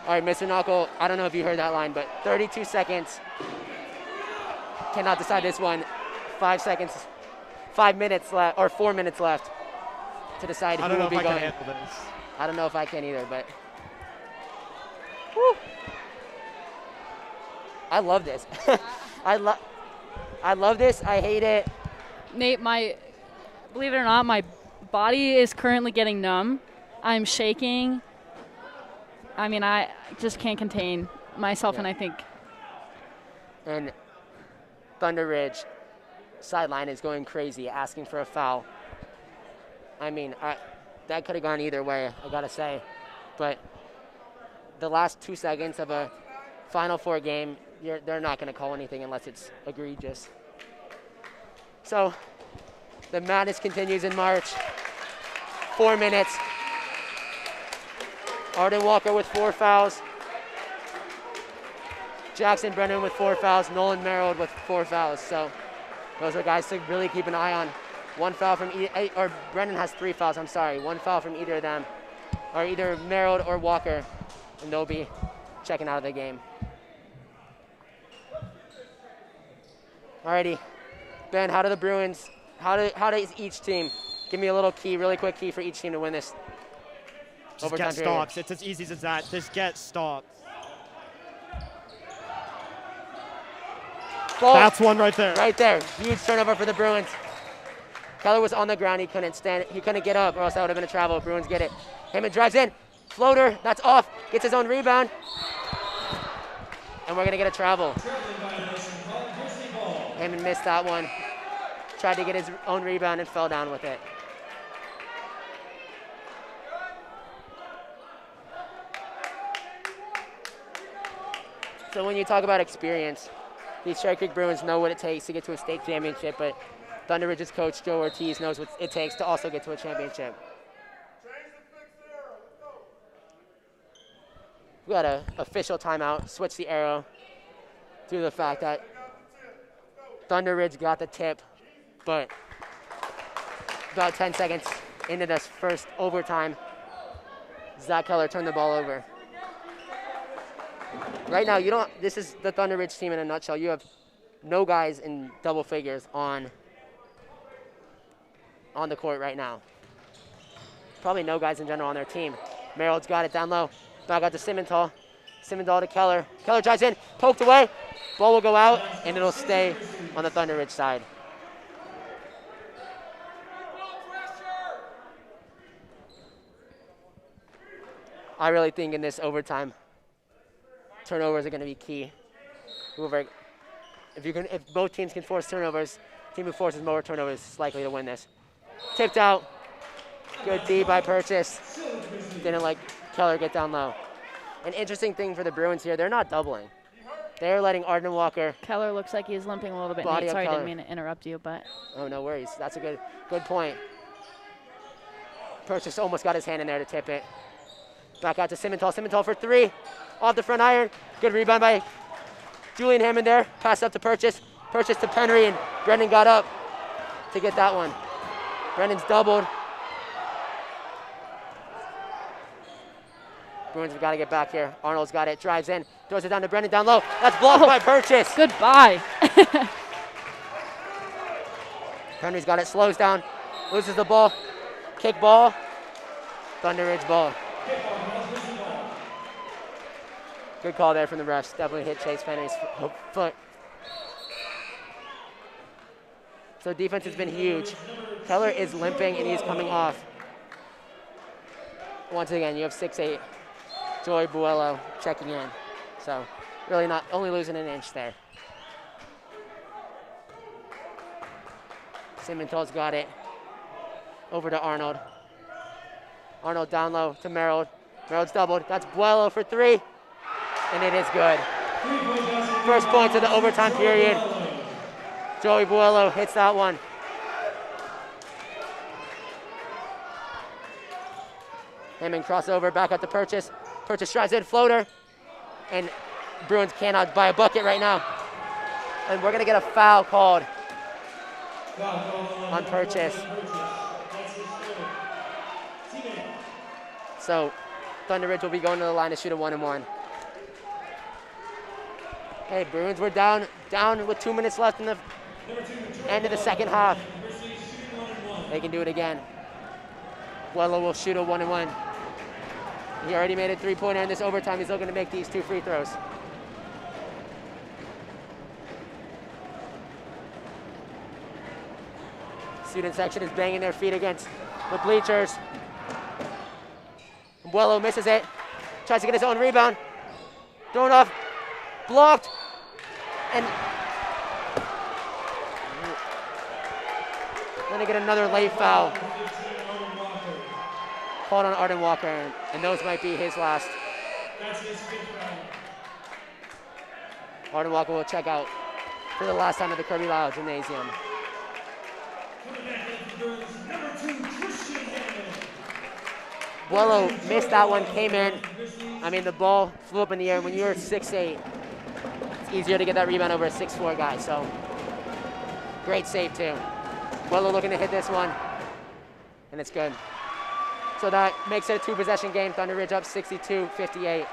All right, Mr. Knuckle, I don't know if you heard that line, but 32 seconds. Cannot decide this one. 5 minutes left, or 4 minutes left to decide who will be going. I don't know if I can handle this. I don't know if I can either, but. Whew. I love this. I love this. I hate it. Nate, believe it or not, my body is currently getting numb. I'm shaking. I mean, I just can't contain myself, and I think. And Thunderridge sideline is going crazy, asking for a foul. I mean, that could have gone either way, I gotta say. But the last 2 seconds of a Final-4 game, they're not gonna call anything unless it's egregious. So the madness continues in March. 4 minutes. Arden Walker with 4 fouls. Jackson Brennan with 4 fouls. Nolan Merrill with 4 fouls. So those are guys to really keep an eye on. 1 foul from or Brennan has 3 fouls, I'm sorry. 1 foul from either of them, or either Merrill or Walker, and they'll be checking out of the game. Alrighty, Ben, how do the Bruins, how does each team, give me a little key, really quick key for each team to win this Just get stops. It's as easy as that. Just get stops. Ball. That's one right there. Right there. Huge turnover for the Bruins. Keller was on the ground. He couldn't stand it. He couldn't get up, or else that would have been a travel. Bruins get it. Hammond drives in. Floater. That's off. Gets his own rebound. And we're going to get a travel. Hammond missed that one. Tried to get his own rebound and fell down with it. So when you talk about experience, these Cherry Creek Bruins know what it takes to get to a state championship, but Thunderridge's coach, Joe Ortiz, knows what it takes to also get to a championship. we got an official timeout. Switch the arrow due to the fact that Thunderridge got the tip, but about 10 seconds into this first overtime, Zach Keller turned the ball over. Right now, this is the Thunderridge team in a nutshell. You have no guys in double figures on the court right now. Probably no guys in general on their team. Merrill's got it down low. Back out to Simmenthal. Simmenthal to Keller. Keller drives in, poked away. Ball will go out, and it'll stay on the Thunderridge side. I really think in this overtime, turnovers are going to be key. If both teams can force turnovers, team who forces more turnovers is likely to win this. Tipped out. Good D by Purchase. Didn't let Keller get down low. An interesting thing for the Bruins here, they're not doubling. They're letting Arden Walker. Keller looks like he's limping a little bit. Nate, sorry, I didn't mean to interrupt you, but. Oh, no worries. That's a good point. Purchase almost got his hand in there to tip it. Back out to Simmenthal. Simmenthal for three. Off the front iron. Good rebound by Julian Hammond there. Pass up to Purchase. Purchase to Penry, and Brendan got up to get that one. Brendan's doubled. Bruins have got to get back here. Arnold's got it. Drives in. Throws it down to Brendan down low. That's blocked by Purchase. Goodbye. Penry's got it. Slows down. Loses the ball. Kick ball. Thunderridge ball. Good call there from the refs. Definitely hit Chase Penry's foot. So defense has been huge. Keller is limping and he's coming off. Once again, you have 6'8". Joey Buello checking in. So really not only losing an inch there. Simmenthal's got it. Over to Arnold. Arnold down low to Merrill. Merrill's doubled. That's Buello for three. And it is good. First point of the overtime period. Joey Buello hits that one. Hammond crossover, back out to Purchase. Purchase drives in, floater. And Bruins cannot buy a bucket right now. And we're going to get a foul called on Purchase. So Thunderridge will be going to the line to shoot a 1-and-1. Hey, Bruins were down with 2 minutes left in the end of the second half. They can do it again. Buello will shoot a 1-and-1. He already made a three-pointer in this overtime. He's looking to make these 2 free throws. Student section is banging their feet against the bleachers. Buello misses it. Tries to get his own rebound. Thrown off. Blocked. And then they get another late foul. Called on Arden Walker, and those might be his last. Arden Walker will check out for the last time at the Kurby Lyle Gymnasium. Buello missed that one, came in. I mean, the ball flew up in the air. When you're 6'8", it's easier to get that rebound over a 6'4" guy, so great save, too. Buello looking to hit this one, and it's good. So that makes it a 2-possession game. Thunderridge up 62-58.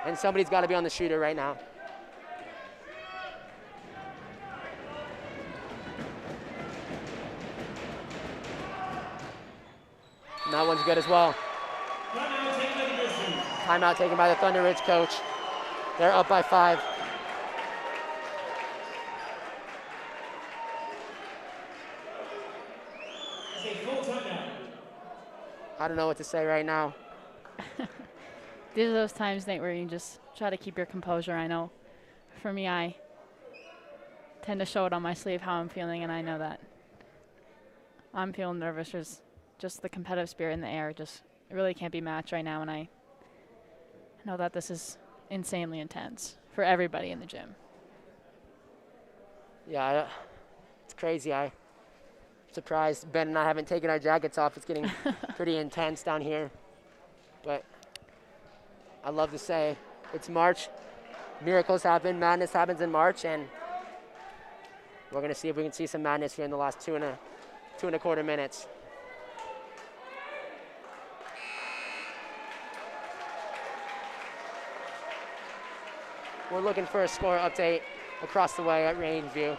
And somebody's got to be on the shooter right now. And that one's good as well. Timeout taken by the Thunderridge coach. They're up by 5. I don't know what to say right now. These are those times, Nate, where you just try to keep your composure. I know for me, I tend to show it on my sleeve how I'm feeling, and I know that I'm feeling nervous. There's just the competitive spirit in the air. It really can't be matched right now, and I know that this is insanely intense for everybody in the gym. Yeah, it's crazy. I'm surprised Ben and I haven't taken our jackets off. It's getting pretty intense down here. But I love to say it's March. Miracles happen. Madness happens in March, and we're going to see if we can see some madness here in the last two and a quarter minutes. We're looking for a score update across the way at Rangeview.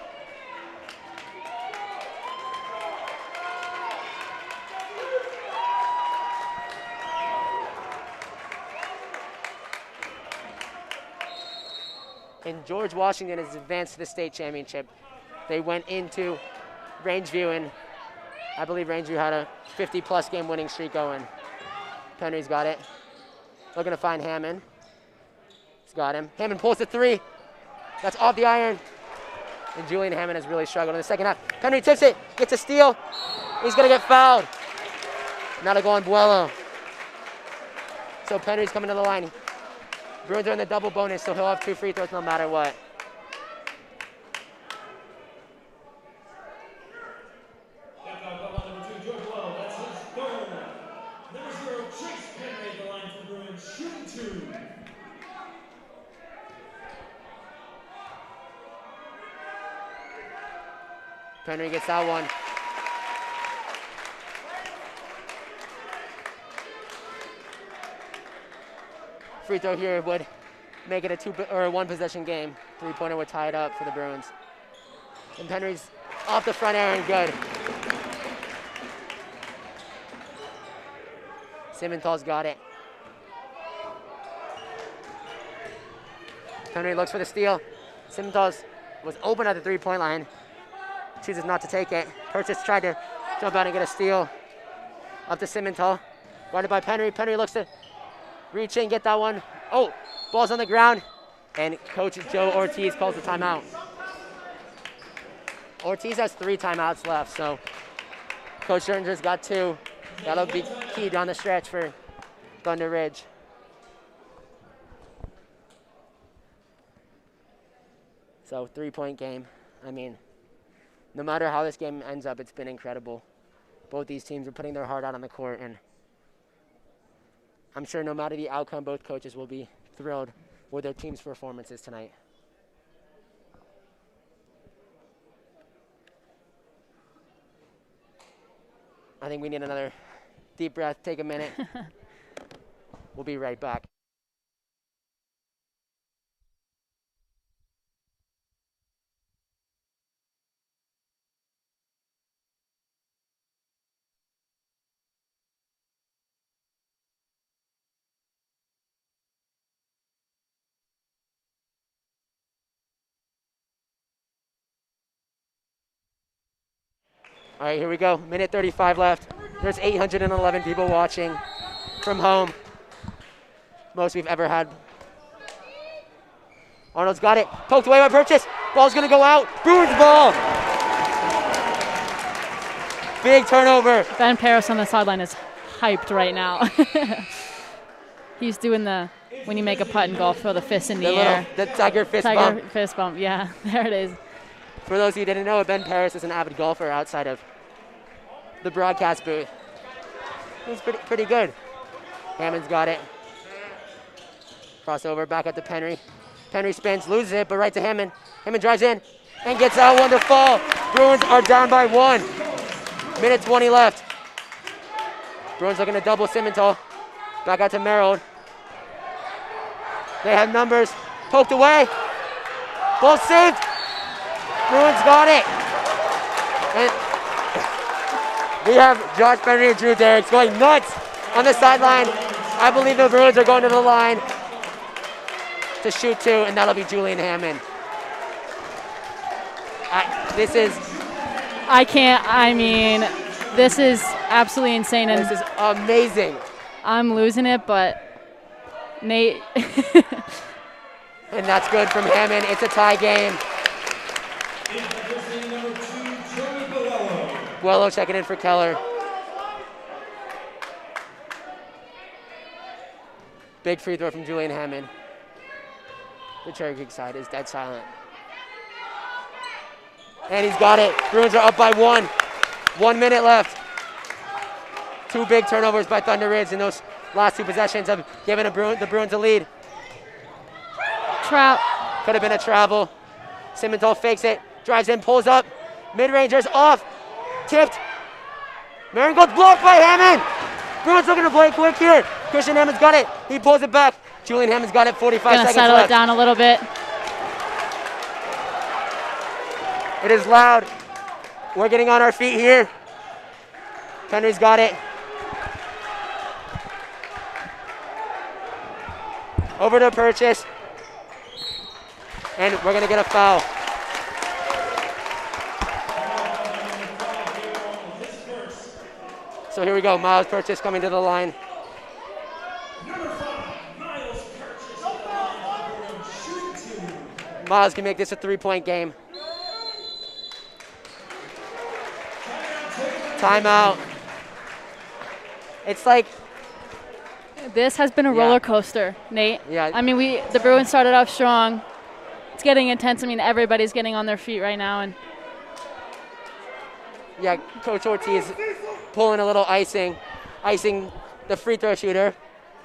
And George Washington has advanced to the state championship. They went into Rangeview, and I believe Rangeview had a 50-plus game winning streak going. Penry's got it. Looking to find Hammond. He's got him. Hammond pulls the three. That's off the iron. And Julian Hammond has really struggled in the second half. Penry tips it, gets a steal. He's going to get fouled. Now to go on Buello. So Penry's coming to the line. Bruins are in the double bonus, so he'll have 2 free throws no matter what. Number 2, George Lyle. That's his third. Number 0, Chase Penry, the line for the Bruins, shooting 2. Penry gets that one. Free throw here would make it a 1 possession game. 3-pointer would tie it up for the Bruins. And Penry's off the front air and good. Simmenthal's got it. Penry looks for the steal. Simmenthal was open at the 3-point line. Chooses not to take it. Purchase tried to jump out and get a steal. Up to Simmenthal. Guarded by Penry. Penry looks to reach in, get that one. Oh, ball's on the ground. And Coach Joe Ortiz calls the timeout. Ortiz has 3 timeouts left, so Coach Scherninger's got 2. That'll be key down the stretch for Thunderridge. So 3-point game. I mean, no matter how this game ends up, it's been incredible. Both these teams are putting their heart out on the court, and I'm sure no matter the outcome, both coaches will be thrilled with their team's performances tonight. I think we need another deep breath, take a minute. We'll be right back. All right, here we go. Minute 35 left. There's 811 people watching from home. Most we've ever had. Arnold's got it. Poked away by Purchase. Ball's going to go out. Bruins ball. Big turnover. Ben Paris on the sideline is hyped right now. He's doing the, when you make a putt in golf, throw the fist in the air. The tiger fist bump. Tiger fist bump, yeah. There it is. For those of you who didn't know, Ben Paris is an avid golfer outside of the broadcast booth. He's pretty good. Hammond's got it. Crossover, back up to Penry. Penry spins, loses it, but right to Hammond. Hammond drives in and gets that one to fall. Bruins are down by 1. Minute 20 left. Bruins looking to double Simmenthal. Back out to Merrill. They have numbers. Poked away. Ball saved. Bruins got it. And we have Josh Penry and Drew Derricks going nuts on the sideline. I believe the Bruins are going to the line to shoot 2, and that'll be Julian Hammond. This is absolutely insane. And this is amazing. I'm losing it, but Nate. And that's good from Hammond. It's a tie game. Buello checking in for Keller. Big free throw from Julian Hammond. The Cherry Creek side is dead silent. And he's got it. Bruins are up by 1. 1 minute left. 2 big turnovers by Thunderridge, and those last 2 possessions of giving the Bruins a lead. Trap. Could have been a travel. Simmental fakes it, drives in, pulls up. Mid-ranger's off, tipped. Marigold's blocked by Hammond. Bruins looking to play quick here. Christian Hammond's got it. He pulls it back. Julian Hammond's got it, 45 Gonna seconds settle left. it down a little bit. It is loud. We're getting on our feet here. Henry's got it. Over to Purchase. And we're gonna get a foul. So here we go, Miles Purchase coming to the line. Miles can make this a 3-point game. Timeout. It's like, This has been a roller coaster, Nate. Yeah. I mean, the Bruins started off strong. It's getting intense. I mean, everybody's getting on their feet right now, and yeah, Coach Ortiz pulling a little icing the free throw shooter,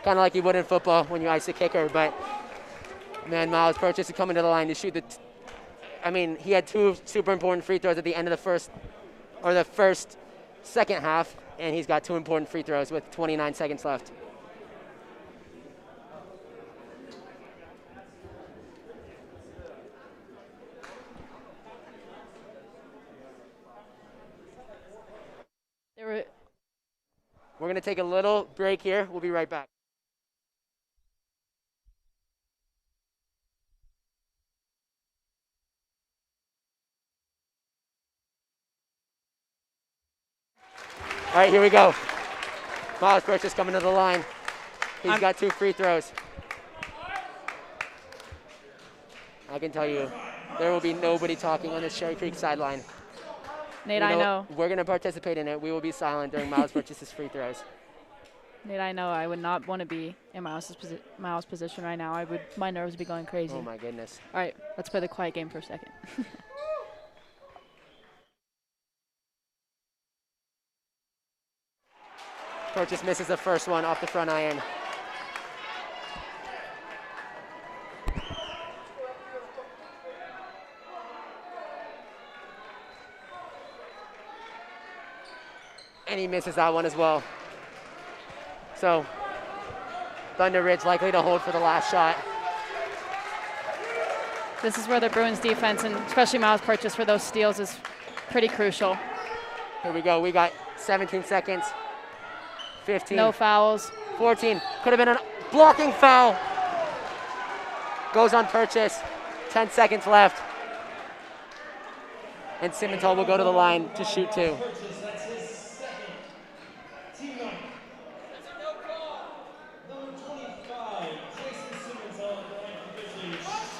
kind of like you would in football when you ice the kicker. But man, Miles Purchase is coming to the line to shoot he had 2 super important free throws at the end of the second half, and he's got 2 important free throws with 29 seconds left. We're going to take a little break here. We'll be right back. All right, here we go. Miles Purchase coming to the line. He's got 2 free throws. I can tell you, there will be nobody talking on this Cherry Creek sideline. Nate, I know. We're going to participate in it. We will be silent during Miles Purchase's free throws. Nate, I know. I would not want to be in Miles' position right now. My nerves would be going crazy. Oh, my goodness. All right, let's play the quiet game for a second. Purchase misses the first one off the front iron. And he misses that one as well. So, Thunderridge likely to hold for the last shot. This is where the Bruins defense, and especially Miles Purchase for those steals, is pretty crucial. Here we go. We got 17 seconds. 15. No fouls. 14. Could have been a blocking foul. Goes on Purchase. 10 seconds left. And Simmental will go to the line to shoot 2.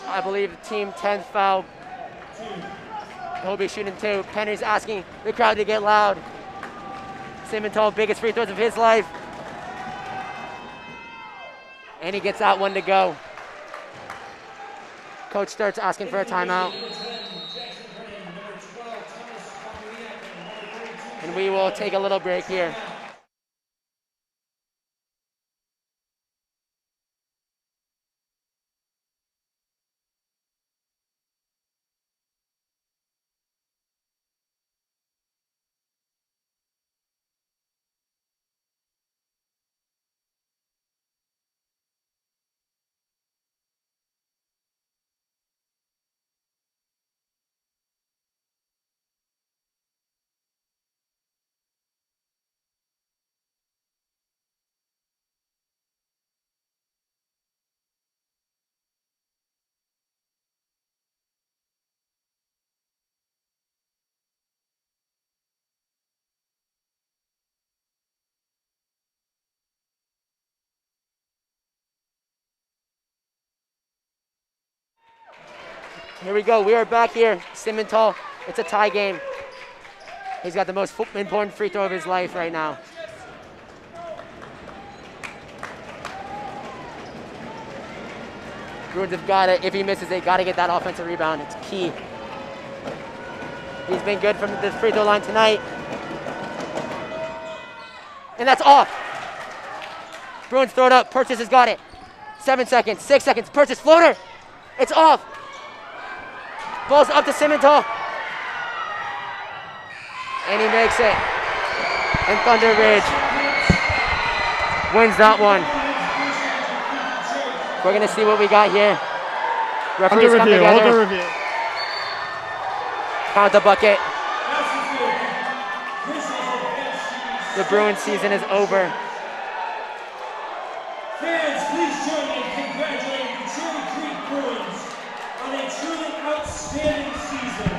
I believe team 10th foul. He'll be shooting 2. Penry's asking the crowd to get loud. Simmental, biggest free throws of his life. And he gets that one to go. Coach starts asking for a timeout. And we will take a little break here. Here we go. We are back here. Simmental. It's a tie game. He's got the most important free throw of his life right now. Bruins have got it. If he misses, they got to get that offensive rebound. It's key. He's been good from the free throw line tonight. And that's off. Bruins throw it up. Purchase has got it. 7 seconds, 6 seconds. Purchase floater. It's off. Ball's up to Simmental. And he makes it. And Thunderridge wins that one. We're going to see what we got here. Referees come together. Count the bucket. The Bruins season is over. Fans, please join me in congratulating the Cherry Creek Bruins on a truly outstanding season.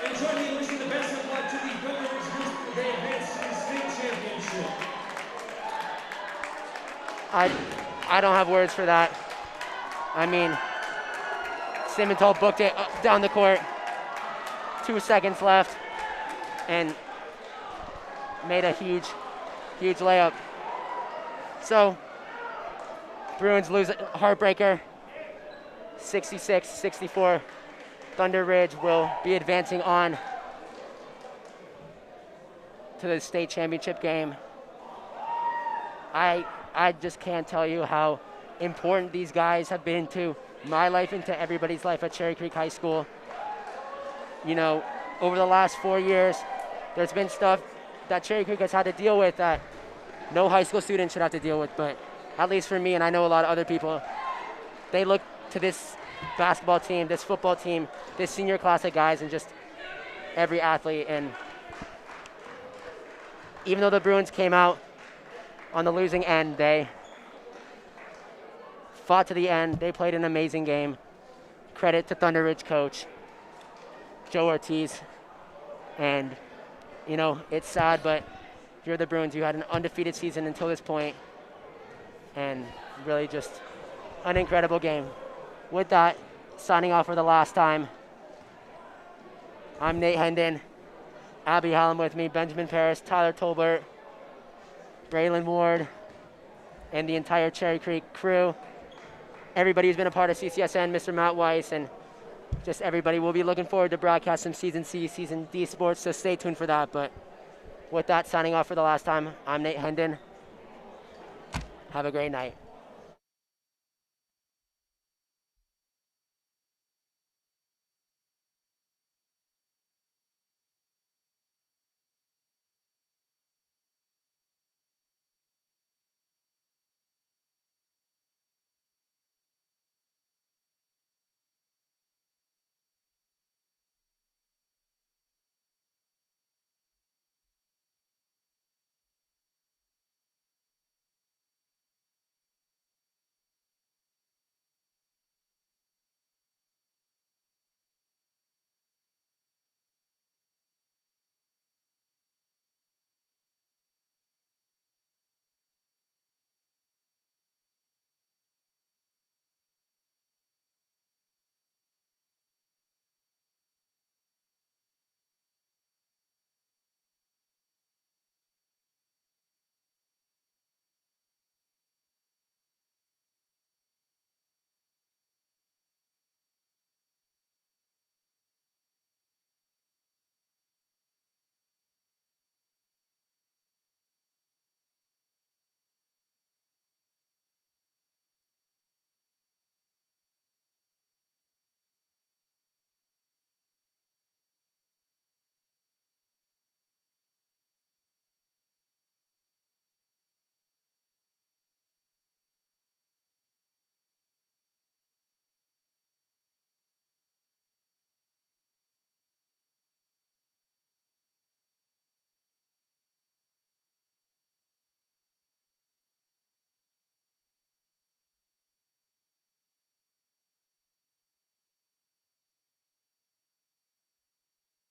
And join me in wishing the best of luck to the Thunderridge Group as they advance to the state championship. I don't have words for that. I mean, Simmental booked it up, down the court. 2 seconds left and made a huge layup. So, Bruins lose a heartbreaker, 66-64. Thunderridge will be advancing on to the state championship game. I just can't tell you how important these guys have been to my life and to everybody's life at Cherry Creek High School. You know, over the last 4 years, there's been stuff that Cherry Creek has had to deal with that no high school student should have to deal with, but at least for me, and I know a lot of other people, they look to this basketball team, this football team, this senior class of guys, and just every athlete. And even though the Bruins came out on the losing end, they fought to the end. They played an amazing game. Credit to Thunderridge coach Joe Ortiz. And, you know, it's sad, but you're the Bruins. You had an undefeated season until this point, and really just an incredible game. With that, signing off for the last time, I'm Nate Hendon, Abby Hallam with me, Benjamin Paris, Tyler Tolbert, Braylon Ward, and the entire Cherry Creek crew. Everybody who's been a part of CCSN, Mr. Matt Weiss, and just everybody. We'll be looking forward to broadcast some Season C, Season D sports, so stay tuned for that. But with that, signing off for the last time, I'm Nate Hendon. Have a great night.